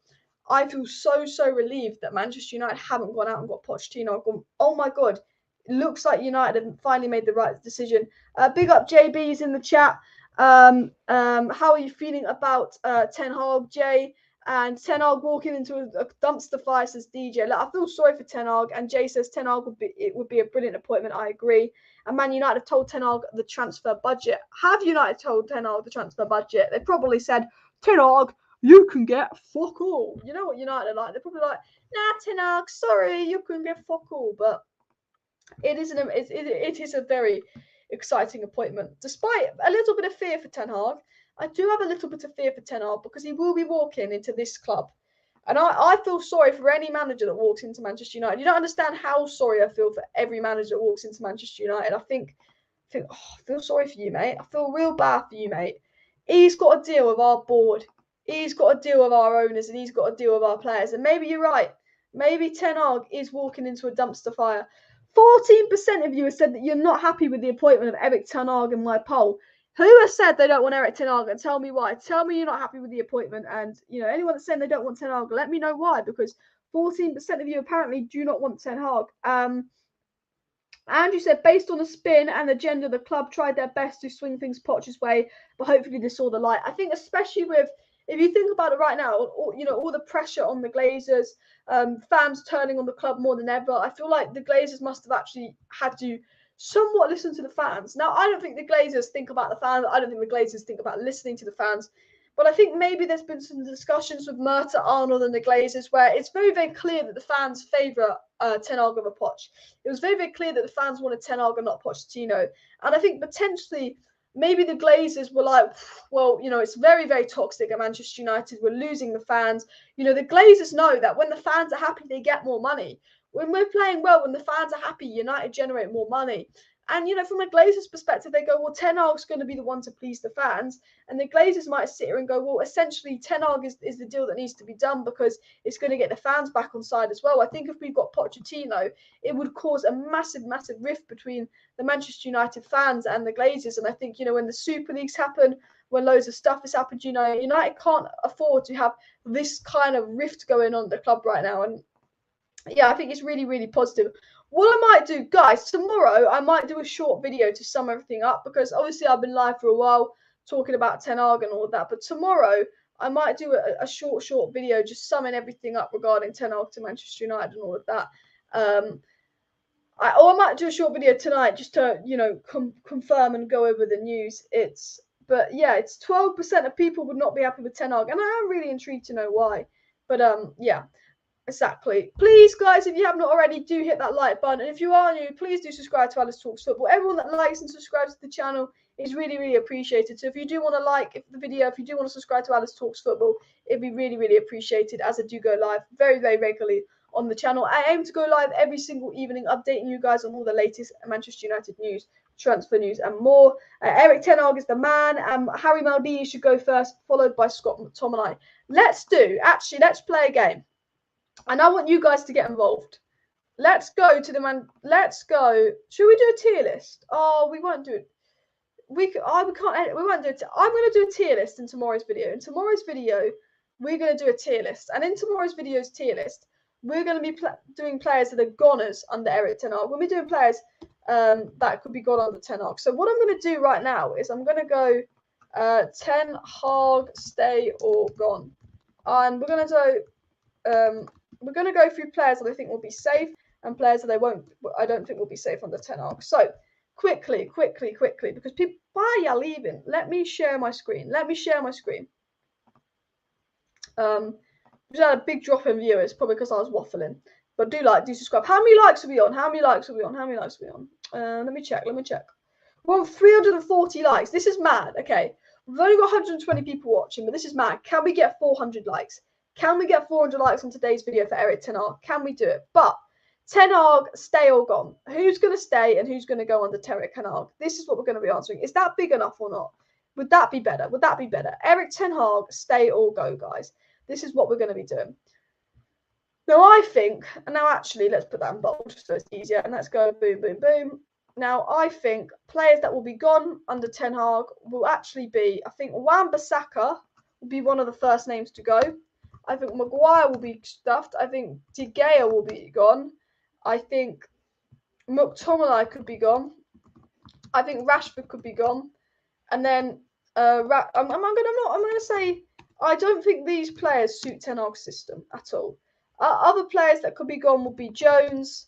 I feel so, so relieved that Manchester United haven't gone out and got Pochettino. I've gone, oh my God, it looks like United have finally made the right decision. Big up JB's in the chat. How are you feeling about Ten Hag, Jay? And Ten Hag walking into a dumpster fire, says DJ. Like, I feel sorry for Ten Hag. And Jay says Ten Hag would be a brilliant appointment. I agree. And Man United have told Ten Hag the transfer budget. Have United told Ten Hag the transfer budget? They probably said, Ten Hag, you can get fuck all. You know what United are like? They're probably like, nah, Ten Hag, sorry, you can get fuck all. But it is a very exciting appointment. Despite a little bit of fear for Ten Hag, I do have a little bit of fear for Ten Hag because he will be walking into this club. And I feel sorry for any manager that walks into Manchester United. You don't understand how sorry I feel for every manager that walks into Manchester United. I feel sorry for you, mate. I feel real bad for you, mate. He's got to deal with our board. He's got to deal with our owners, and he's got to deal with our players. And maybe you're right. Maybe Ten Hag is walking into a dumpster fire. 14% of you have said that you're not happy with the appointment of ERIK Ten Hag in my poll. Who has said they don't want ERIK Ten Hag? And tell me why. Tell me you're not happy with the appointment. And, anyone that's saying they don't want Ten Hag, let me know why. Because 14% of you apparently do not want Ten Hag. Andrew said, based on the spin and agenda, the club tried their best to swing things Poch's way, but hopefully they saw the light. I think especially if you think about it right now, all the pressure on the Glazers, fans turning on the club more than ever, I feel like the Glazers must have actually had to somewhat listen to the fans. Now, I don't think the Glazers think about the fans. I don't think the Glazers think about listening to the fans. But I think maybe there's been some discussions with Murta, Arnold and the Glazers where it's very, very clear that the fans favour Ten Hag over Poch. It was very, very clear that the fans wanted Ten Hag and not Pochettino. And I think potentially maybe the Glazers were like, well, it's very, very toxic at Manchester United. We're losing the fans. The Glazers know that when the fans are happy, they get more money. When we're playing well, when the fans are happy, United generate more money. And, from a Glazers perspective, they go, well, Ten Hag's going to be the one to please the fans. And the Glazers might sit here and go, well, essentially, Ten Hag is the deal that needs to be done because it's going to get the fans back on side as well. I think if we've got Pochettino, it would cause a massive, massive rift between the Manchester United fans and the Glazers. And I think, when the Super Leagues happen, when loads of stuff has happened, United can't afford to have this kind of rift going on at the club right now. And yeah, I think it's really, really positive. What I might do, guys, tomorrow I might do a short video to sum everything up because obviously I've been live for a while talking about Ten Hag and all of that. But tomorrow I might do a short video just summing everything up regarding Ten Hag to Manchester United and all of that. I might do a short video tonight just to, confirm and go over the news. But yeah, it's 12% of people would not be happy with Ten Hag, and I am really intrigued to know why. But yeah. Exactly. Please, guys, if you have not already, do hit that like button. And if you are new, please do subscribe to Alice Talks Football. Everyone that likes and subscribes to the channel is really, really appreciated. So if you do want to like the video, if you do want to subscribe to Alice Talks Football, it'd be really, really appreciated as I do go live very, very regularly on the channel. I aim to go live every single evening, updating you guys on all the latest Manchester United news, transfer news, and more. ERIK Ten Hag is the man. Harry Maldini should go first, followed by Scott McTominay. Let's play a game. And I want you guys to get involved. let's go to the man. Let's go. Should we do a tier list? Oh, we won't do it. We can't. We won't do it. I'm going to do a tier list in tomorrow's video. In tomorrow's video, we're going to do a tier list, and in tomorrow's video's tier list, we're going to be doing players that are goners under Erik ten Hag. We'll be doing players that could be gone under ten Hag. So what I'm going to do right now is I'm going to go ten Hag, stay or gone, and we're going to go through players that I think will be safe and players that I don't think will be safe under ten Hag. So quickly, because people, why are you leaving? Let me share my screen. We had a big drop in viewers, probably because I was waffling. But do subscribe. How many likes are we on? Let me check. We're on 340 likes. This is mad. Okay. We've only got 120 people watching, but this is mad. Can we get 400 likes? Can we get 400 likes on today's video for Erik ten Hag? Can we do it? But ten Hag, stay or gone? Who's going to stay and who's going to go under Erik ten Hag? This is what we're going to be answering. Is that big enough or not? Would that be better? Erik ten Hag, stay or go, guys? This is what we're going to be doing. Now, actually, let's put that in bold so it's easier. And let's go boom, boom, boom. Now, I think players that will be gone under Ten Hag will actually be, I think Wan-Bissaka will be one of the first names to go. I think Maguire will be stuffed. I think De Gea will be gone. I think McTominay could be gone. I think Rashford could be gone. And then I'm going to say I don't think these players suit Ten Hag's system at all. Other players that could be gone would be Jones,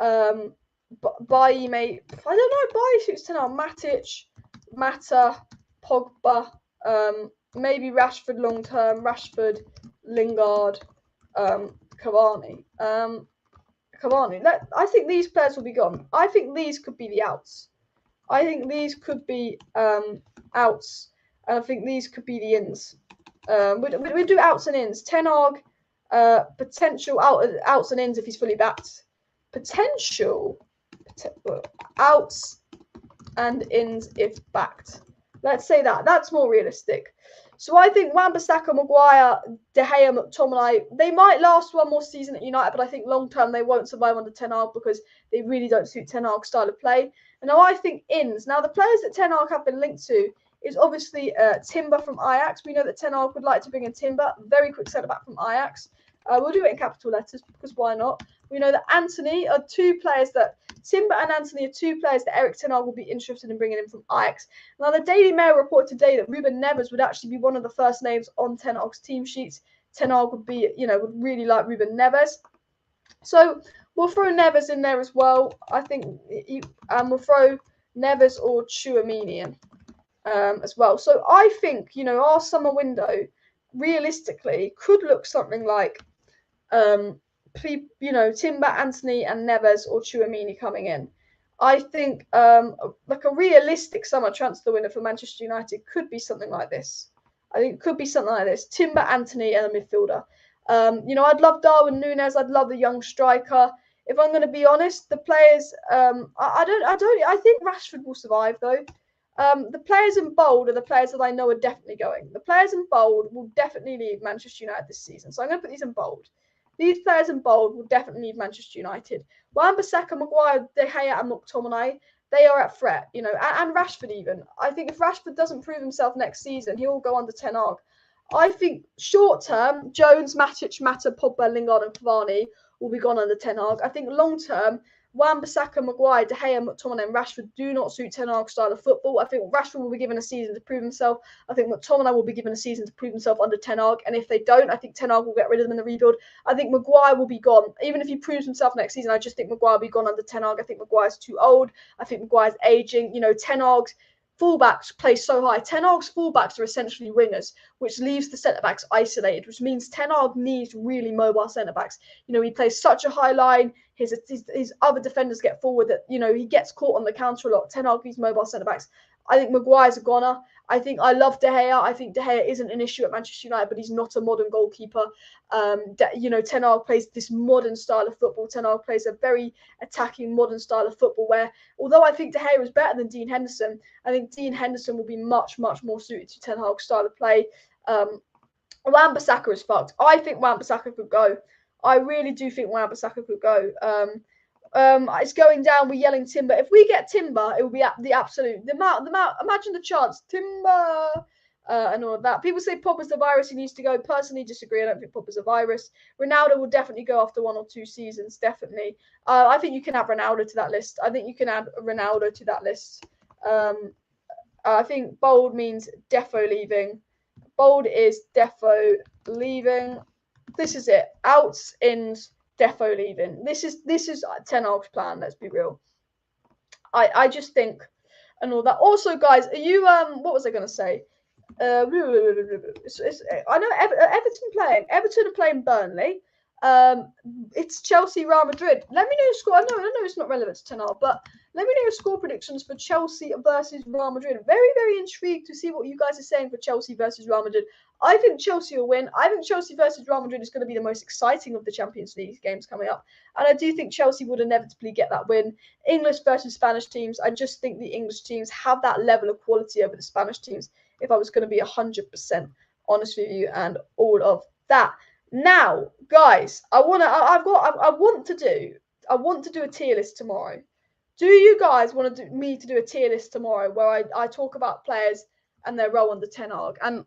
Bailly, mate. I don't know. Bailly suits Ten Hag. Matic, Mata, Pogba, maybe Rashford long term. Rashford, Lingard, Cavani. I think these players will be gone. I think these could be the outs. I think these could be outs, and I think these could be the ins. We do outs and ins. Ten Hag, potential outs and ins if he's fully backed. Potential outs and ins if backed. Let's say that. That's more realistic. So I think Wan-Bissaka, Maguire, De Gea, McTominay, they might last one more season at United, but I think long term they won't survive under Ten Hag because they really don't suit Ten Hag's style of play. And now I think ins. Now the players that Ten Hag have been linked to is obviously Timber from Ajax. We know that Ten Hag would like to bring in Timber, very quick centre back from Ajax. We'll do it in capital letters because why not? We know that Anthony are Timber and Anthony are two players that Erik ten Hag will be interested in bringing in from Ajax. Now, the Daily Mail reported today that Ruben Neves would actually be one of the first names on Ten Hag's team sheets. Ten Hag would really like Ruben Neves. So we'll throw Neves in there as well. I think, and we'll throw Neves or Tchouaméni in as well. So I think, our summer window realistically could look something like Timber, Anthony and Neves or Tchouaméni coming in. I think like a realistic summer transfer window for Manchester United could be something like this. I think it could be something like this. Timber, Anthony and a midfielder. I'd love Darwin Núñez. I'd love the young striker. If I'm going to be honest, the players I think Rashford will survive though. The players in bold are the players that I know are definitely going. The players in bold will definitely leave Manchester United this season. So I'm going to put these in bold. These players in bold will definitely leave Manchester United. Wan-Bissaka, Maguire, De Gea and McTominay, they are at threat, and Rashford even. I think if Rashford doesn't prove himself next season, he will go under Ten Hag. I think short term, Jones, Matic, Mata, Pogba, Lingard and Cavani will be gone under Ten Hag. I think long term, Wan-Bissaka, Maguire, De Gea, McTominay and Rashford do not suit Ten Hag's style of football. I think Rashford will be given a season to prove himself. I think McTominay will be given a season to prove himself under Ten Hag. And if they don't, I think Ten Hag will get rid of them in the rebuild. I think Maguire will be gone. Even if he proves himself next season, I just think Maguire will be gone under Ten Hag. I think Maguire's too old. I think Maguire's aging. Ten Hag's fullbacks play so high. Ten Hag's fullbacks are essentially wingers, which leaves the centre-backs isolated, which means Ten Hag needs really mobile centre-backs. He plays such a high line. His other defenders get forward that, he gets caught on the counter a lot. Ten Hag needs mobile centre-backs. I think Maguire's a goner. I love De Gea. I think De Gea isn't an issue at Manchester United, but he's not a modern goalkeeper. Ten Hag plays this modern style of football. Ten Hag plays a very attacking modern style of football where, although I think De Gea is better than Dean Henderson, I think Dean Henderson will be much, much more suited to Ten Hag's style of play. Wan-Bissaka is fucked. I think Wan-Bissaka could go. I really do think Wan-Bissaka could go. It's going down. We're yelling timber. If we get timber, it will be the absolute the amount. Imagine the chance, timber, and all of that. People say Pogba's the virus. He needs to go. Personally, disagree. I don't think Pogba's a virus. Ronaldo will definitely go after 1 or 2 seasons. Definitely. I think you can add Ronaldo to that list. I think you can add Ronaldo to that list. I think bold means defo leaving. Bold is defo leaving. This is it. Outs, ins, defo leaving. This is Ten Hag's plan. Let's be real. I just think, and all that. Also, guys, are you what was I gonna say? I know Everton playing. Everton are playing Burnley. It's Chelsea, Real Madrid. Let me know your score. I know it's not relevant to Ten Hag, but let me know your score predictions for Chelsea versus Real Madrid. Very, very intrigued to see what you guys are saying for Chelsea versus Real Madrid. I think Chelsea will win. I think Chelsea versus Real Madrid is going to be the most exciting of the Champions League games coming up. And I do think Chelsea would inevitably get that win. English versus Spanish teams. I just think the English teams have that level of quality over the Spanish teams, if I was going to be 100% honest with you and all of that. Now, guys, I want to do a tier list tomorrow. Do you guys want me to do a tier list tomorrow where I talk about players and their role under Ten Hag? And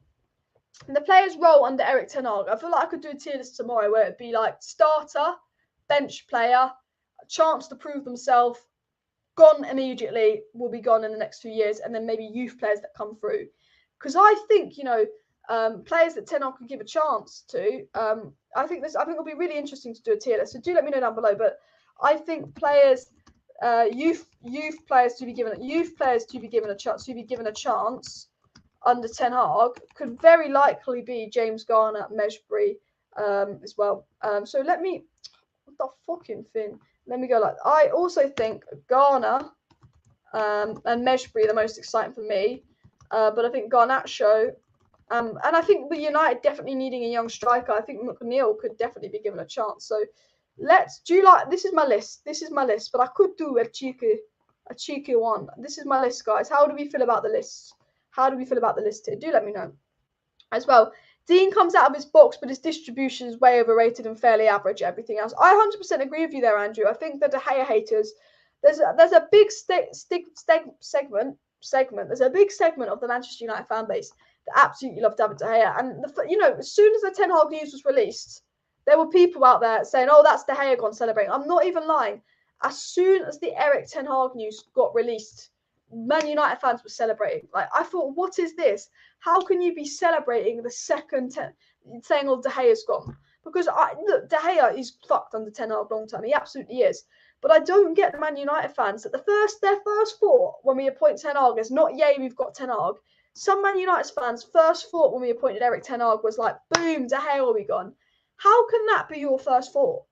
the players' role under Erik Ten Hag, I feel like I could do a tier list tomorrow where it'd be like starter, bench player, a chance to prove themselves, gone immediately, will be gone in the next few years, and then maybe youth players that come through. Because I think, players that Ten Hag could give a chance to, I think it'll be really interesting to do a tier list. So do let me know down below. But I think players, youth players to be given a chance under Ten Hag could very likely be James Garner, Mejbri, as well. So let me, what the fucking thing? Let me go like, I also think Garner and Mejbri are the most exciting for me. But I think Garnacho, and I think with United definitely needing a young striker, I think McNeil could definitely be given a chance. So this is my list, but I could do a cheeky one. This is my list, guys. How do we feel about the list? How do we feel about the list here? Do let me know. As well, Dean comes out of his box, but his distribution is way overrated and fairly average. Everything else, I 100% agree with you there, Andrew. I think the De Gea haters, there's a big segment. There's a big segment of the Manchester United fan base that absolutely love David De Gea. And as soon as the Ten Hag news was released, there were people out there saying, "Oh, that's De Gea gone celebrating." I'm not even lying. As soon as the Erik Ten Hag news got released, Man United fans were celebrating. Like, I thought, what is this? How can you be celebrating the second saying, "Oh, De Gea's gone"? Because look, De Gea is fucked under Ten Hag long term. He absolutely is. But I don't get the Man United fans that their first thought when we appoint Ten Hag is not, "Yay, we've got Ten Hag." Some Man United fans' first thought when we appointed Erik Ten Hag was like, "Boom, De Gea will be gone." How can that be your first thought?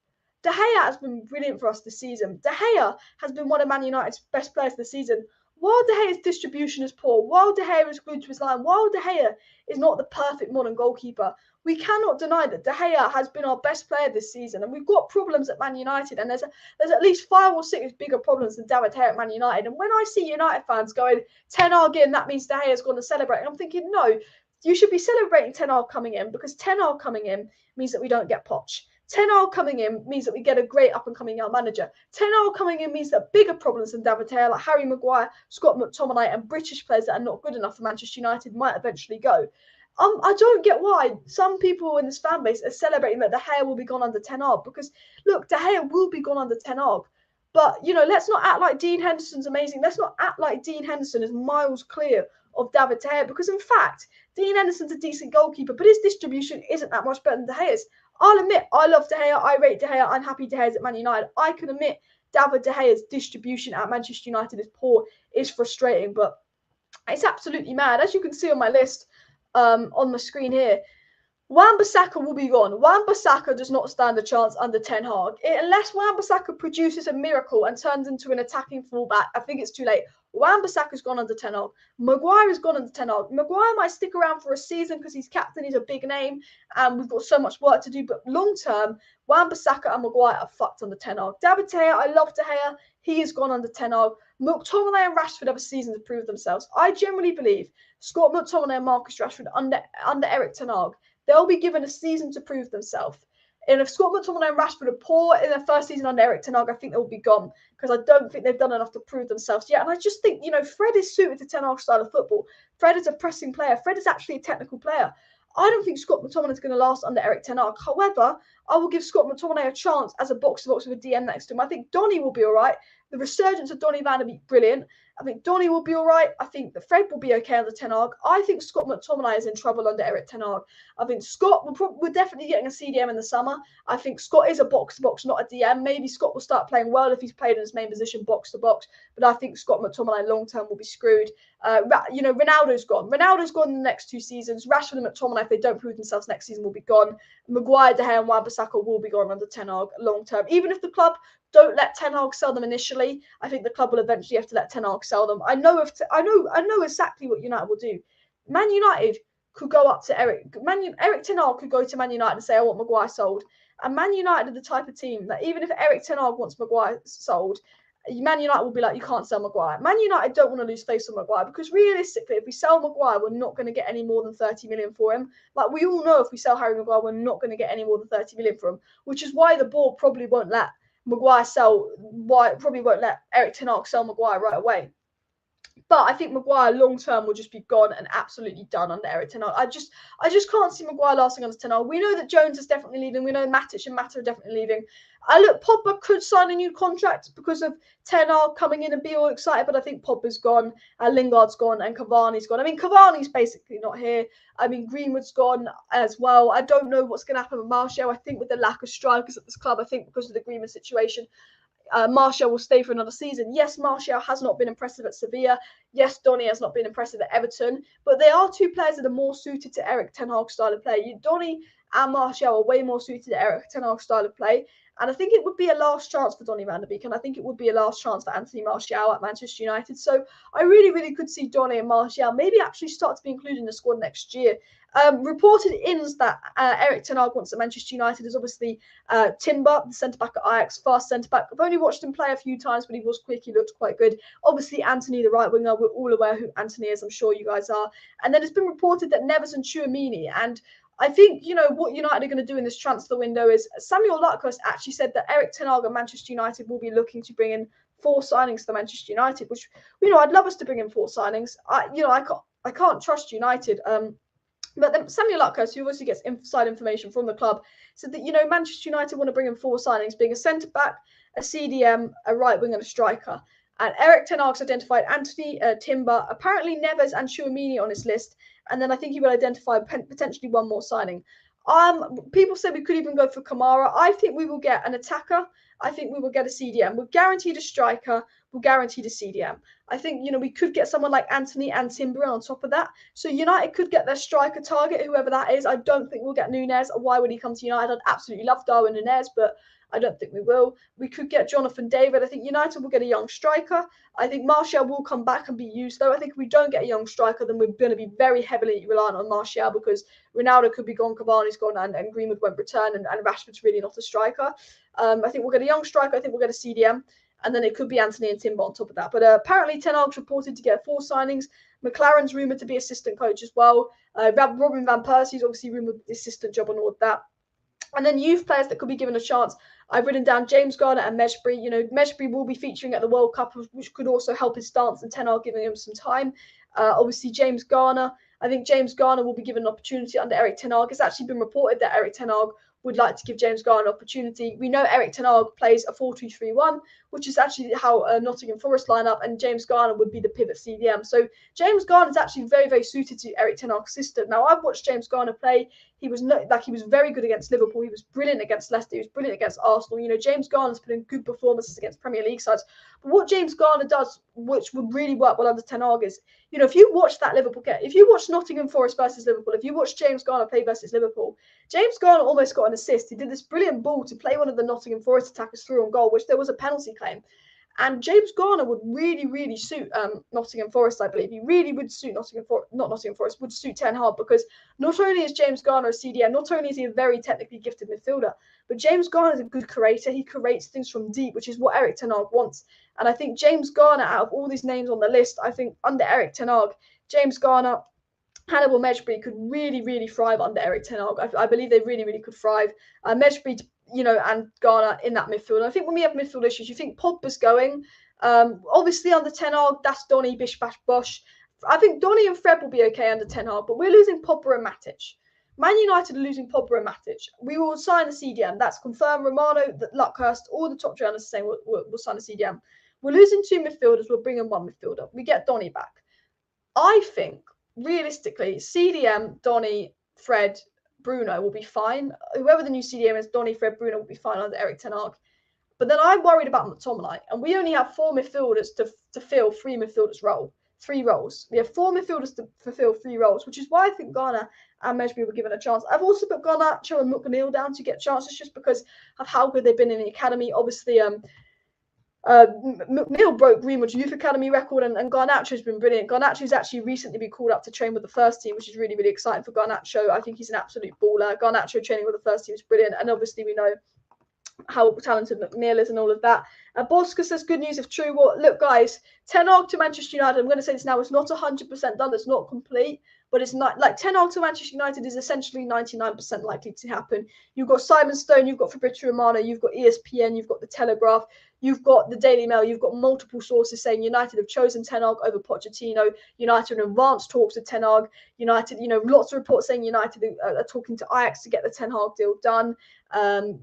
De Gea has been brilliant for us this season. De Gea has been one of Man United's best players this season. While De Gea's distribution is poor, while De Gea is glued to his line, while De Gea is not the perfect modern goalkeeper, we cannot deny that De Gea has been our best player this season. And we've got problems at Man United, and there's at least 5 or 6 bigger problems than David De Gea at Man United. And when I see United fans going, Ten Hag in, that means De Gea's going to celebrate. And I'm thinking, no, you should be celebrating Ten Hag coming in, because Ten Hag coming in means that we don't get Poch. Ten Hag coming in means that we get a great up-and-coming young manager. Ten Hag coming in means that bigger problems than David De Gea, like Harry Maguire, Scott McTominay, and British players that are not good enough for Manchester United might eventually go. I don't get why some people in this fan base are celebrating that De Gea will be gone under Ten Hag, because, look, De Gea will be gone under Ten Hag. But, let's not act like Dean Henderson's amazing. Let's not act like Dean Henderson is miles clear of David De Gea, because, in fact, Dean Henderson's a decent goalkeeper, but his distribution isn't that much better than De Gea's. I'll admit, I love De Gea, I rate De Gea, I'm happy De Gea's at Man United. I can admit David De Gea's distribution at Manchester United is poor, is frustrating, but it's absolutely mad. As you can see on my list, on the screen here, Wan-Bissaka will be gone. Wan-Bissaka does not stand a chance under Ten Hag. Unless Wan-Bissaka produces a miracle and turns into an attacking fullback, I think it's too late. Wan-Bissaka's gone under Ten Hag. Maguire has gone under Ten Hag. Maguire might stick around for a season because he's captain, he's a big name, and we've got so much work to do. But long term, Wan-Bissaka and Maguire are fucked under Ten Hag. David De Gea, I love De Gea. He has gone under Ten Hag. McTominay and Rashford have a season to prove themselves. I generally believe Scott McTominay and Marcus Rashford under Erik Ten Hag, they'll be given a season to prove themselves. And if Scott McTominay and Rashford are poor in their first season under Erik ten Hag, I think they will be gone, because I don't think they've done enough to prove themselves yet. And I just think, Fred is suited to ten Hag's style of football. Fred is a pressing player. Fred is actually a technical player. I don't think Scott McTominay is going to last under Erik ten Hag. However, I will give Scott McTominay a chance as a box-to-box with a DM next to him. I think Donny will be all right. The resurgence of Donny van de Beek, brilliant. I think Donny will be all right. I think that Fred will be okay under ten Hag. I think Scott McTominay is in trouble under Erik ten Hag. I think Scott, we're definitely getting a CDM in the summer. I think Scott is a box-to-box, not a DM. Maybe Scott will start playing well if he's played in his main position, box-to-box. But I think Scott McTominay long-term will be screwed. Ronaldo's gone. Ronaldo's gone in the next 2 seasons. Rashford and McTominay, if they don't prove themselves next season, will be gone. Maguire, De Gea and Wan-Bissaka will be gone under ten Hag long-term. Even if the club don't let ten Hag sell them initially, I think the club will eventually have to let ten Hag sell them. I know exactly what United will do. Man United could go up to Erik ten Hag could go to Man United and say, I want Maguire sold. And Man United are the type of team that even if Erik ten Hag wants Maguire sold, Man United will be like, you can't sell Maguire. Man United don't want to lose face on Maguire, because realistically, if we sell Maguire, we're not going to get any more than 30 million for him. Like, we all know if we sell Harry Maguire, we're not going to get any more than 30 million for him, which is why the board probably won't let Erik ten Hag sell Maguire right away. But I think Maguire long term will just be gone and absolutely done under Erik ten Hag. I just can't see Maguire lasting under ten Hag. We know that Jones is definitely leaving. We know Matic and Mata are definitely leaving. Look, Pogba could sign a new contract because of ten Hag coming in and be all excited, but I think Pogba's gone, Lingard's gone, and Cavani's gone. I mean, Cavani's basically not here. I mean, Greenwood's gone as well. I don't know what's going to happen with Martial. I think with the lack of strikers at this club, I think because of the Greenwood situation, Martial will stay for another season. Yes, Martial has not been impressive at Sevilla. Yes, Donny has not been impressive at Everton. But they are 2 players that are more suited to Erik ten Hag's style of play. Donny and Martial are way more suited to Erik ten Hag's style of play. And I think it would be a last chance for Donny van de Beek. And I think it would be a last chance for Anthony Martial at Manchester United. So I really, really could see Donny and Martial maybe actually start to be included in the squad next year. Reported ins that Erik ten Hag wants at Manchester United is obviously Timber, the centre-back at Ajax, fast centre-back. I've only watched him play a few times, but he was quick. He looked quite good. Obviously, Anthony, the right winger. We're all aware who Anthony is. I'm sure you guys are. And then it's been reported that Neves and Tchouaméni. And I think, what United are going to do in this transfer window is Samuel Lutkos actually said that Erik ten Hag and Manchester United will be looking to bring in 4 signings for Manchester United, which, I'd love us to bring in 4 signings. I can't trust United. But then Samuel Lutkos, who obviously gets inside information from the club, said that, Manchester United want to bring in 4 signings, being a centre-back, a CDM, a right wing and a striker. And Erik ten Hag's identified Anthony, Timber, apparently Neves and Tchouaméni on his list. And then I think he will identify potentially 1 more signing. People say we could even go for Kamara. I think we will get an attacker. I think we will get a CDM. We're guaranteed a striker. We're guaranteed a CDM. I think, we could get someone like Anthony and Timber on top of that. So United could get their striker target, whoever that is. I don't think we'll get Nunez. Why would he come to United? I'd absolutely love Darwin Nunez, but I don't think we will. We could get Jonathan David. I think United will get a young striker. I think Martial will come back and be used, though. I think if we don't get a young striker, then we're going to be very heavily reliant on Martial, because Ronaldo could be gone, Cavani's gone, and Greenwood won't return, and Rashford's really not a striker. I think we'll get a young striker. I think we'll get a CDM. And then it could be Anthony and Timber on top of that. But apparently ten Hag's reported to get 4 signings. McLaren's rumoured to be assistant coach as well. Robin van Persie's obviously rumoured the assistant job and all of that. And then youth players that could be given a chance. I've written down James Garner and Mejbri. Mejbri will be featuring at the World Cup, which could also help his stance, and ten Hag giving him some time. Obviously, James Garner. I think James Garner will be given an opportunity under Erik ten Hag. It's actually been reported that Erik ten Hag would like to give James Garner an opportunity. We know Erik ten Hag plays a 4-2-3-1, which is actually how Nottingham Forest line up, and James Garner would be the pivot CDM. So James Garner is actually very, very suited to Erik ten Hag's system. Now, I've watched James Garner play. He was very good against Liverpool. He was brilliant against Leicester. He was brilliant against Arsenal. James Garner's put in good performances against Premier League sides. But what James Garner does, which would really work well under ten Hag, is, if you watch that Liverpool game, if you watch Nottingham Forest versus Liverpool, if you watch James Garner play versus Liverpool, James Garner almost got an assist. He did this brilliant ball to play one of the Nottingham Forest attackers through on goal, which there was a penalty claim. And James Garner would really, really suit Nottingham Forest, I believe. He really would suit Nottingham Forest, would suit Ten Hag, because not only is James Garner a CDM, not only is he a very technically gifted midfielder, but James Garner is a good creator. He creates things from deep, which is what Erik ten Hag wants. And I think James Garner, out of all these names on the list, I think under Erik ten Hag, James Garner, Hannibal Mejbri could really, really thrive under Erik ten Hag. I believe they really, really could thrive. Mejbri, and Ghana in that midfield. And I think when we have midfield issues, you think Pogba's going. Obviously under Ten Hag, that's Donny, Bish, Bash, Bosh. I think Donny and Fred will be okay under Ten Hag, but we're losing Pogba and Matic. Man United are losing Pogba and Matic. We will sign the CDM. That's confirmed. Romano, Luckhurst, all the top trainers are saying we'll sign the CDM. We're losing 2 midfielders. We'll bring in 1 midfielder. We get Donny back. I think, realistically, CDM, Donny, Fred, Bruno will be fine. Whoever the new CDM is, Donny, Fred, Bruno will be fine under Erik ten Hag. But then I'm worried about McTominay, and we only have 4 midfielders to fill 3 midfielders' role. 3 roles. We have 4 midfielders to fulfill 3 roles, which is why I think Ghana and Mejbri were given a chance. I've also put Garnacho and McNeil down to get chances just because of how good they've been in the academy. Obviously, McNeil broke Greenwood's youth academy record, and Garnacho's been brilliant. Garnacho's actually recently been called up to train with the first team, which is really, really exciting for Garnacho. I think he's an absolute baller. Garnacho training with the first team is brilliant, and obviously we know how talented McNeil is and all of that. Bosca says, good news if true. Well, look, guys, Ten Hag to Manchester United, I'm going to say this now, it's not 100% done, it's not complete, but it's not like Ten Hag to Manchester United is essentially 99% likely to happen. You've got Simon Stone, you've got Fabrizio Romano, you've got ESPN, you've got the Telegraph, you've got the Daily Mail, you've got multiple sources saying United have chosen Ten Hag over Pochettino, United are in advanced talks with Ten Hag, United, lots of reports saying United are talking to Ajax to get the Ten Hag deal done.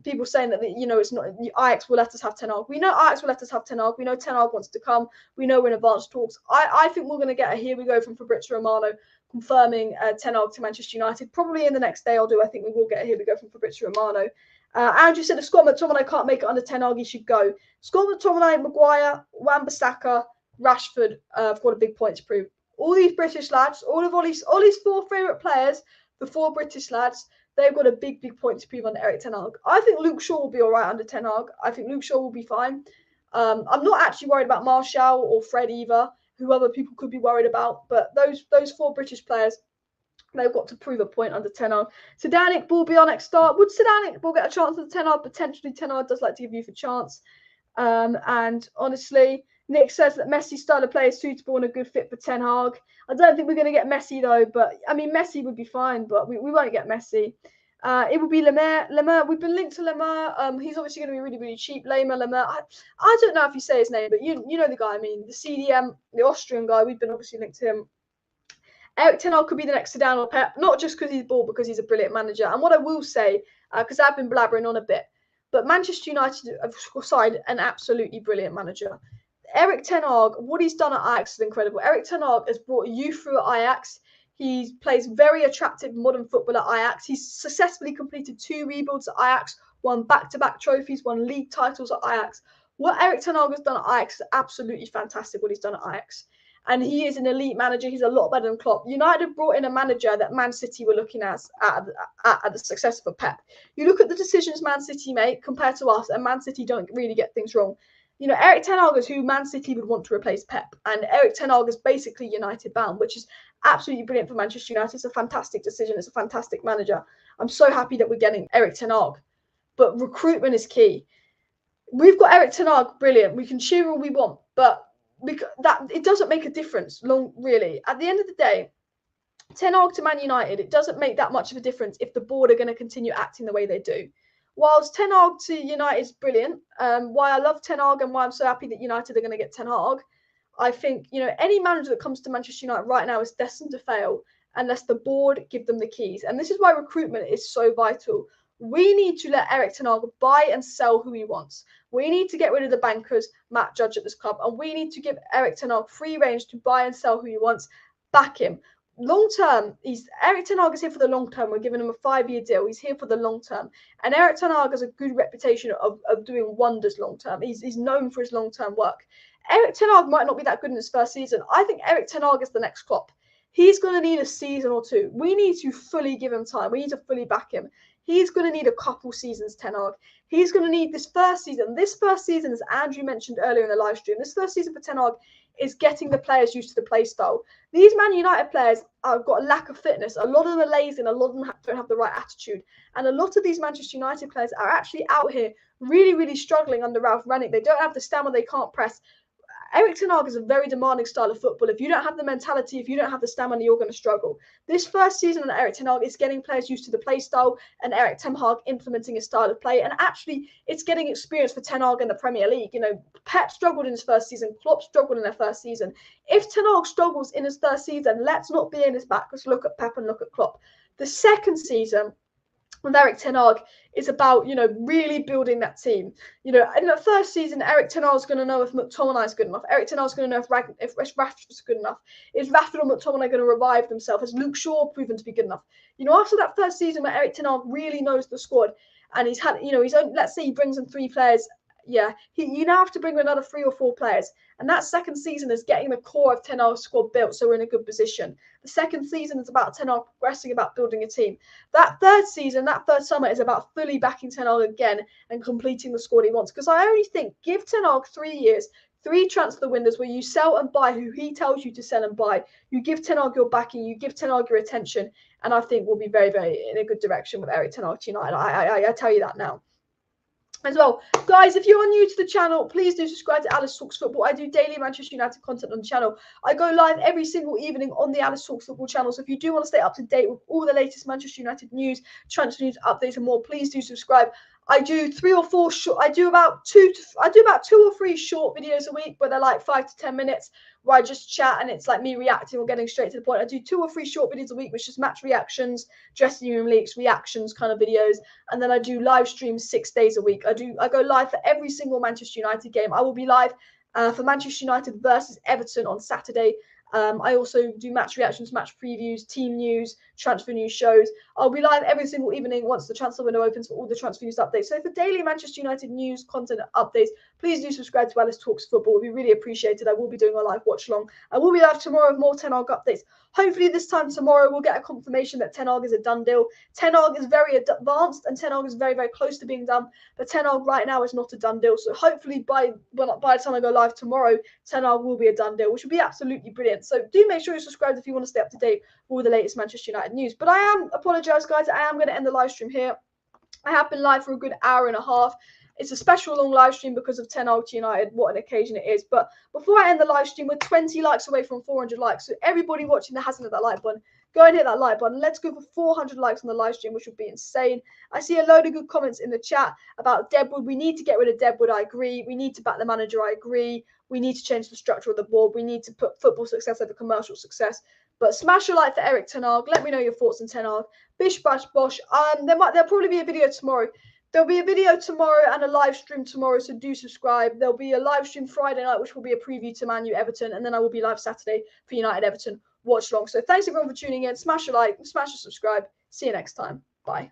People saying that, it's not, Ajax will let us have Ten Hag. We know Ajax will let us have Ten Hag. We know Ten Hag wants to come. We know we're in advanced talks. I think we're going to get a here we go from Fabrizio Romano confirming Ten Hag to Manchester United. Probably in the next day or two, I think we will get a here we go from Fabrizio Romano. Andrew said if Scott McTominay can't make it under Ten Hag, he should go. Scott McTominay, Maguire, Wan-Bissaka, Rashford have got a big point to prove. All these British lads, all Ollie's 4 favourite players, the 4 British lads, they've got a big, big point to prove under Erik ten Hag. I think Luke Shaw will be all right under Ten Hag. I think Luke Shaw will be fine. I'm not actually worried about Martial or Fred either, who other people could be worried about. But those 4 British players, they've got to prove a point under Ten Hag. Sedanic will be our next start. Would Sedanic will get a chance under Ten Hag? Potentially, Ten Hag does like to give youth a chance. And honestly, Nick says that Messi's style of play is suitable and a good fit for Ten Hag. I don't think we're going to get Messi though, but I mean Messi would be fine, but we won't get Messi. It will be Lemar. We've been linked to Lemar. He's obviously going to be really, really cheap. Lemar. I don't know if you say his name, but you know the guy. I mean, the CDM, the Austrian guy. We've been obviously linked to him. Erik ten Hag could be the next Zidane or Pep, not just because he's bald, because he's a brilliant manager. And what I will say, because I've been blabbering on a bit, but Manchester United have signed an absolutely brilliant manager. Erik ten Hag, what he's done at Ajax is incredible. Erik ten Hag has brought youth through at Ajax. He plays very attractive modern football at Ajax. He's successfully completed 2 rebuilds at Ajax, won back-to-back trophies, won league titles at Ajax. What Erik ten Hag has done at Ajax is absolutely fantastic, what he's done at Ajax. And he is an elite manager. He's a lot better than Klopp. United have brought in a manager that Man City were looking at the success of Pep. You look at the decisions Man City make compared to us, and Man City don't really get things wrong. Erik ten Hag is who Man City would want to replace Pep. And Erik ten Hag is basically United bound, which is absolutely brilliant for Manchester United. It's a fantastic decision. It's a fantastic manager. I'm so happy that we're getting Erik ten Hag. But recruitment is key. We've got Erik ten Hag, brilliant. We can cheer all we want, but that it doesn't make a difference really. At the end of the day, Ten Hag to Man United, it doesn't make that much of a difference if the board are going to continue acting the way they do. Whilst Ten Hag to United is brilliant, why I love Ten Hag and why I'm so happy that United are going to get Ten Hag, I think any manager that comes to Manchester United right now is destined to fail unless the board give them the keys. And this is why recruitment is so vital. We need to let Erik ten Hag buy and sell who he wants. We need to get rid of the bankers, Matt Judge at this club, and we need to give Erik ten Hag free range to buy and sell who he wants. Back him. Long term, Erik ten Hag is here for the long term. We're giving him a 5-year deal. He's here for the long term. And Erik ten Hag has a good reputation of doing wonders long term. He's known for his long term work. Erik ten Hag might not be that good in his first season. I think Erik ten Hag is the next Klopp. He's going to need a season or 2. We need to fully give him time. We need to fully back him. He's going to need a couple seasons, Ten Hag. He's going to need this first season. This first season, as Andrew mentioned earlier in the live stream, this first season for Ten Hag is getting the players used to the play style. These Man United players have got a lack of fitness. A lot of them are lazy and a lot of them don't have the right attitude. And a lot of these Manchester United players are actually out here really, really struggling under Ralph Rangnick. They don't have the stamina. They can't press. Erik ten Hag is a very demanding style of football. If you don't have the mentality, if you don't have the stamina, you're going to struggle. This first season on Erik ten Hag is getting players used to the play style and Erik ten Hag implementing his style of play. And actually, it's getting experience for ten Hag in the Premier League. You know, Pep struggled in his first season. Klopp struggled in their first season. If ten Hag struggles in his first season, let's not be in his back. Let's look at Pep and look at Klopp. The second season with Erik ten Hag is about, you know, really building that team. You know, in the first season, Erik ten Hag is going to know if McTominay is good enough. Erik ten Hag is going to know if Rashford is good enough. Is Rashford or McTominay going to revive themselves? Has Luke Shaw proven to be good enough? You know, after that first season where Erik ten Hag really knows the squad, and he's had, you know, he's only, let's say he brings in 3 players. Yeah, you now have to bring another 3 or 4 players. And that second season is getting the core of ten Hag's squad built, so we're in a good position. The second season is about ten Hag progressing, about building a team. That third season, that third summer is about fully backing ten Hag again and completing the squad he wants. Because I only think, give ten Hag 3 years, 3 transfer windows where you sell and buy who he tells you to sell and buy. You give ten Hag your backing, you give ten Hag your attention, and I think we'll be very, very in a good direction with Erik ten Hag United. I tell you that now. As well, guys, if you're new to the channel, please do subscribe to Alice Talks Football. I do daily Manchester United content on the channel. I go live every single evening on the Alice Talks Football channel. So if you do want to stay up to date with all the latest Manchester United news, transfer news, updates, and more, please do subscribe. I do 3 or 4 short. I do about 2 or 3 short videos a week, but they're like 5 to 10 minutes where I just chat and it's like me reacting or getting straight to the point. I do 2 or 3 short videos a week, which is match reactions, dressing room leaks, reactions kind of videos, and then I do live streams 6 days a week. I go live for every single Manchester United game. I will be live for Manchester United versus Everton on Saturday. I also do match reactions, match previews, team news, transfer news shows. I'll be live every single evening once the transfer window opens for all the transfer news updates. So for daily Manchester United news, content, updates, please do subscribe to Alice Talks Football. We really appreciate it. I will be doing a live watch along. I will be live tomorrow with more ten Hag updates. Hopefully this time tomorrow we'll get a confirmation that ten Hag is a done deal. Ten Hag is very advanced and ten Hag is very, very close to being done. But ten Hag right now is not a done deal. So hopefully by the time I go live tomorrow, ten Hag will be a done deal, which would be absolutely brilliant. So do make sure you're subscribed if you want to stay up to date with all the latest Manchester United news. But I apologise, guys. I am going to end the live stream here. I have been live for a good hour and a half. It's a special long live stream because of 10 Hag United. What an occasion it is. But before I end the live stream, we're 20 likes away from 400 likes. So everybody watching that hasn't hit that like button, go and hit that like button. Let's go for 400 likes on the live stream, which would be insane. I see a load of good comments in the chat about Deadwood. We need to get rid of Deadwood. I agree. We need to back the manager. I agree. We need to change the structure of the board. We need to put football success over commercial success. But smash a like for Erik ten Hag. Let me know your thoughts on ten Hag. Bish bash bosh. There'll probably be a video tomorrow. There'll be a video tomorrow and a live stream tomorrow, so do subscribe. There'll be a live stream Friday night, which will be a preview to Man U Everton, and then I will be live Saturday for United Everton watch long. So thanks everyone for tuning in. Smash a like, smash a subscribe. See you next time. Bye.